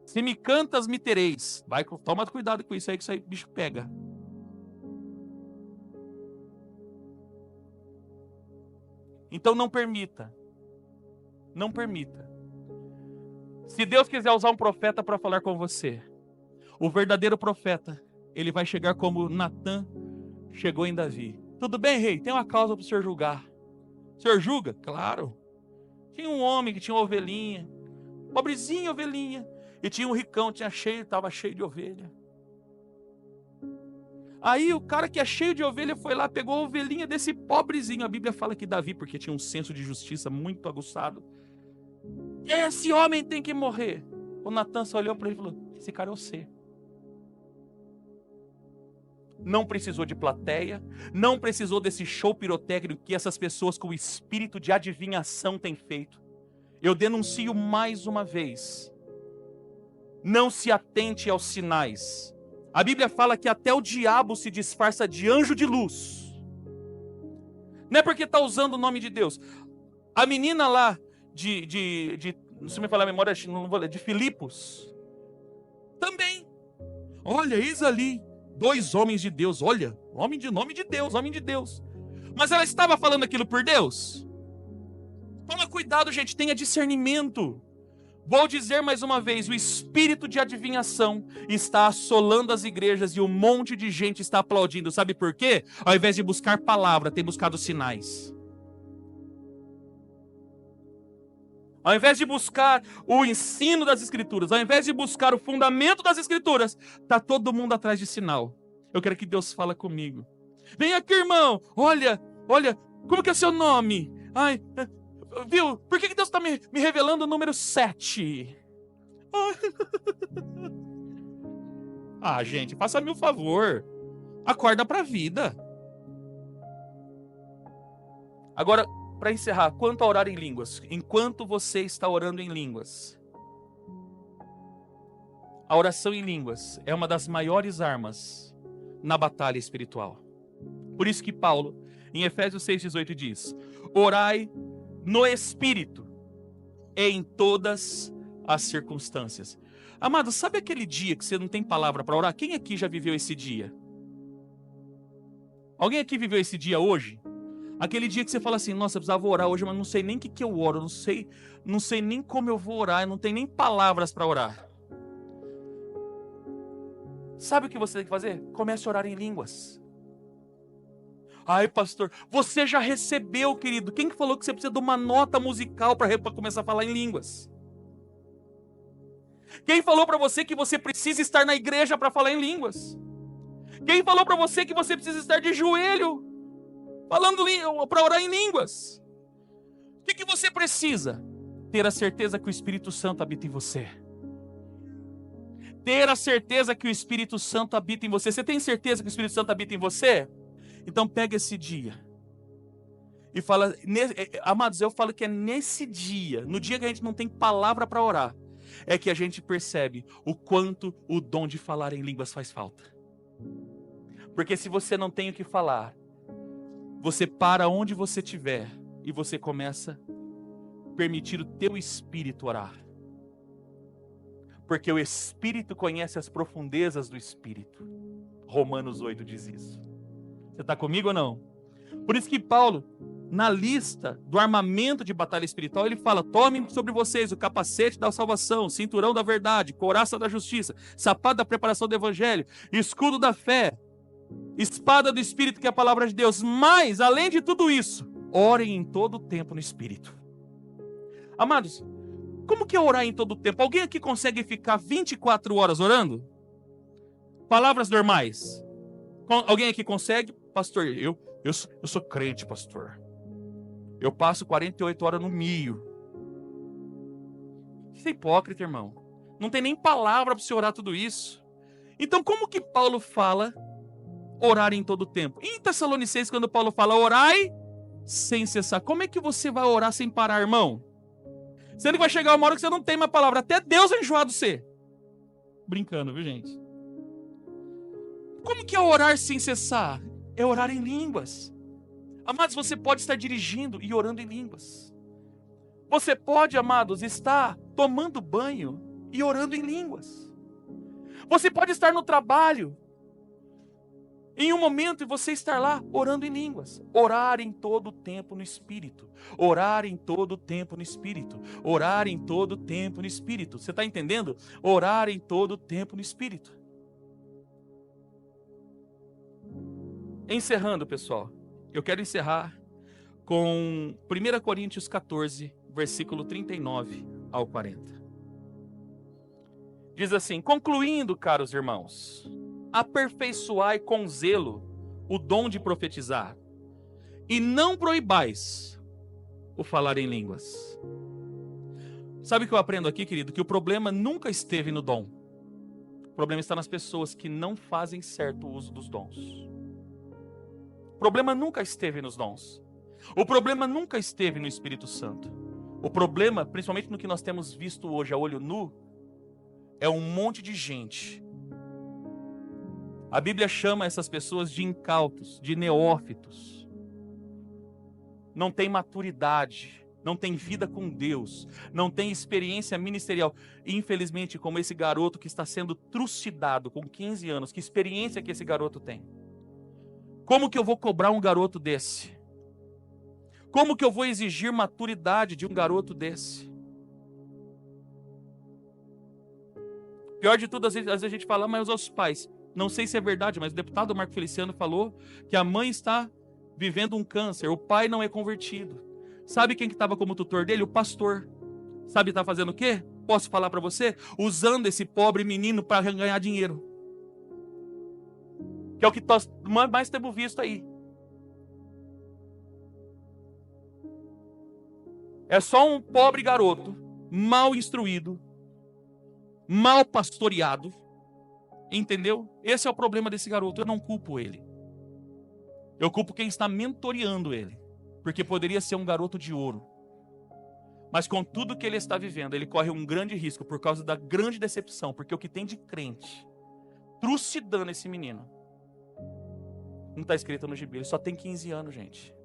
Se me cantas, me tereis. Toma cuidado com isso aí, que isso aí bicho pega. Então não permita. Não permita. Se Deus quiser usar um profeta para falar com você, o verdadeiro profeta, ele vai chegar como Natã chegou em Davi. Tudo bem, rei? Tem uma causa para o senhor julgar. O senhor julga? Claro. Tinha um homem que tinha uma ovelhinha. Pobrezinha ovelhinha. E tinha um ricão, estava cheio de ovelha. Aí o cara que é cheio de ovelha foi lá, pegou a ovelhinha desse pobrezinho. A Bíblia fala que Davi, porque tinha um senso de justiça muito aguçado. Esse homem tem que morrer. O Natã só olhou para ele e falou, esse cara é você. Não precisou de plateia, não precisou desse show pirotécnico que essas pessoas com o espírito de adivinhação têm feito. Eu denuncio mais uma vez. Não se atente aos sinais. A Bíblia fala que até o diabo se disfarça de anjo de luz. Não é porque está usando o nome de Deus. A menina lá não sei me falar a memória, não vou ler, de Filipos. Também. Olha, eis ali 2 homens de Deus. Olha, homem de Deus, homem de Deus. Mas ela estava falando aquilo por Deus? Toma cuidado, gente, tenha discernimento. Vou dizer mais uma vez, o espírito de adivinhação está assolando as igrejas e um monte de gente está aplaudindo. Sabe por quê? Ao invés de buscar palavra, tem buscado sinais. Ao invés de buscar o ensino das Escrituras, ao invés de buscar o fundamento das Escrituras, está todo mundo atrás de sinal. Eu quero que Deus fale comigo. Vem aqui, irmão. Olha, como que é seu nome? Ai, viu? Por que Deus está me revelando o número 7? Ah, gente, faça-me um favor. Acorda pra vida. Agora, para encerrar, quanto a orar em línguas, enquanto você está orando em línguas, a oração em línguas é uma das maiores armas na batalha espiritual. Por isso que Paulo, em Efésios 6,18 diz: orai no Espírito em todas as circunstâncias. Amado, sabe aquele dia que você não tem palavra para orar? Quem aqui já viveu esse dia? Alguém aqui viveu esse dia hoje? Aquele dia que você fala assim, nossa, eu precisava orar hoje, mas não sei nem o que eu oro, não sei nem como eu vou orar, eu não tenho nem palavras para orar. Sabe o que você tem que fazer? Comece a orar em línguas. Ai, pastor, você já recebeu, querido. Quem que falou que você precisa de uma nota musical para começar a falar em línguas? Quem falou para você que você precisa estar na igreja para falar em línguas? Quem falou para você que você precisa estar de joelho falando para orar em línguas? O que você precisa? Ter a certeza que o Espírito Santo habita em você. Ter a certeza que o Espírito Santo habita em você. Você tem certeza que o Espírito Santo habita em você? Então pega esse dia e fala, amados, eu falo que é nesse dia, no dia que a gente não tem palavra para orar, é que a gente percebe o quanto o dom de falar em línguas faz falta. Porque se você não tem o que falar, você para onde você estiver e você começa a permitir o teu espírito orar. Porque o espírito conhece as profundezas do espírito. Romanos 8 diz isso. Você está comigo ou não? Por isso que Paulo, na lista do armamento de batalha espiritual, ele fala: tomem sobre vocês o capacete da salvação, cinturão da verdade, couraça da justiça, sapato da preparação do evangelho, escudo da fé, espada do Espírito, que é a palavra de Deus. Mas, além de tudo isso, orem em todo o tempo no Espírito. Amados, como que é orar em todo o tempo? Alguém aqui consegue ficar 24 horas orando? Palavras normais. Alguém aqui consegue? Pastor, eu sou crente, pastor. Eu passo 48 horas no milho. Você é hipócrita, irmão. Não tem nem palavra para você orar tudo isso. Então, como que Paulo fala orar em todo o tempo? Em Tessalonicenses, quando Paulo fala orai sem cessar, como é que você vai orar sem parar, irmão? Sendo que vai chegar uma hora que você não tem mais palavra. Até Deus vai enjoar de você. Brincando, viu, gente? Como que é orar sem cessar? É orar em línguas. Amados, você pode estar dirigindo e orando em línguas. Você pode, amados, estar tomando banho e orando em línguas. Você pode estar no trabalho, em um momento, e você estar lá orando em línguas. Orar em todo o tempo no Espírito. Orar em todo o tempo no Espírito. Orar em todo o tempo no Espírito. Você está entendendo? Orar em todo o tempo no Espírito. Encerrando, pessoal. Eu quero encerrar com 1 Coríntios 14, versículo 39 ao 40. Diz assim: concluindo, caros irmãos, aperfeiçoai com zelo o dom de profetizar, e não proibais o falar em línguas. Sabe o que eu aprendo aqui, querido? Que o problema nunca esteve no dom. O problema está nas pessoas que não fazem certo uso dos dons. O problema nunca esteve nos dons. O problema nunca esteve no Espírito Santo. O problema, principalmente no que nós temos visto hoje a olho nu, é um monte de gente. A Bíblia chama essas pessoas de incautos, de neófitos. Não tem maturidade, não tem vida com Deus, não tem experiência ministerial. Infelizmente, como esse garoto que está sendo trucidado com 15 anos, que experiência que esse garoto tem? Como que eu vou cobrar um garoto desse? Como que eu vou exigir maturidade de um garoto desse? Pior de tudo, às vezes a gente fala, mas os pais, não sei se é verdade, mas o deputado Marco Feliciano falou que a mãe está vivendo um câncer, o pai não é convertido. Sabe quem que estava como tutor dele? O pastor. Sabe está fazendo o quê? Posso falar para você? Usando esse pobre menino para ganhar dinheiro. Que é o que nós mais temos visto aí. É só um pobre garoto, mal instruído, mal pastoreado, entendeu? Esse é o problema desse garoto. Eu não culpo ele. Eu culpo quem está mentoreando ele, porque poderia ser um garoto de ouro. Mas com tudo que ele está vivendo, ele corre um grande risco por causa da grande decepção, porque o que tem de crente trucidando esse menino não está escrito no gibi. Ele só tem 15 anos, gente.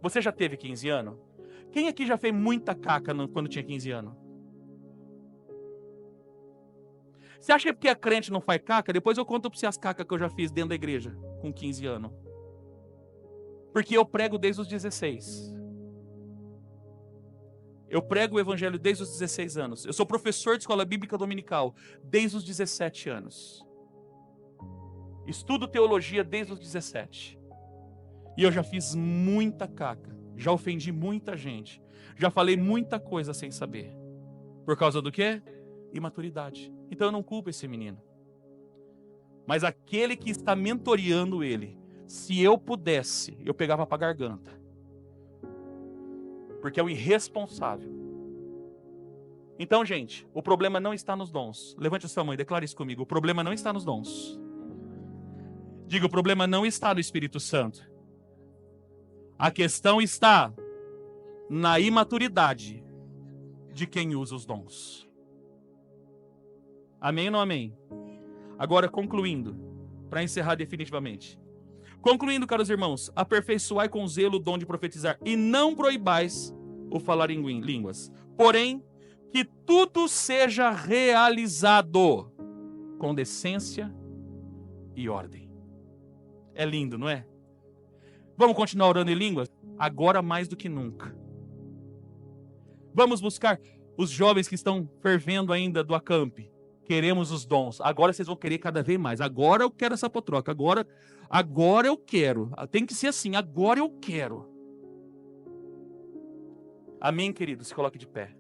Você já teve 15 anos? Quem aqui já fez muita caca quando tinha 15 anos? Você acha que porque é crente não faz caca? Depois eu conto para você as cacas que eu já fiz dentro da igreja com 15 anos. Porque eu prego desde os 16. Eu prego o evangelho desde os 16 anos. Eu sou professor de escola bíblica dominical desde os 17 anos. Estudo teologia desde os 17. E eu já fiz muita caca. Já ofendi muita gente. Já falei muita coisa sem saber. Por causa do quê? Imaturidade. Então eu não culpo esse menino. Mas aquele que está mentoreando ele, se eu pudesse, eu pegava para a garganta. Porque é o irresponsável. Então, gente, o problema não está nos dons. Levante a sua mão e declare isso comigo. O problema não está nos dons. Diga, o problema não está no Espírito Santo. A questão está na imaturidade de quem usa os dons. Amém ou não amém? Agora, concluindo, para encerrar definitivamente. Concluindo, caros irmãos, aperfeiçoai com zelo o dom de profetizar e não proibais o falar em línguas. Porém, que tudo seja realizado com decência e ordem. É lindo, não é? Vamos continuar orando em línguas? Agora mais do que nunca. Vamos buscar os jovens que estão fervendo ainda do acampe. Queremos os dons. Agora vocês vão querer cada vez mais. Agora eu quero essa potroca. Agora eu quero. Tem que ser assim. Agora eu quero. Amém, querido? Se coloque de pé.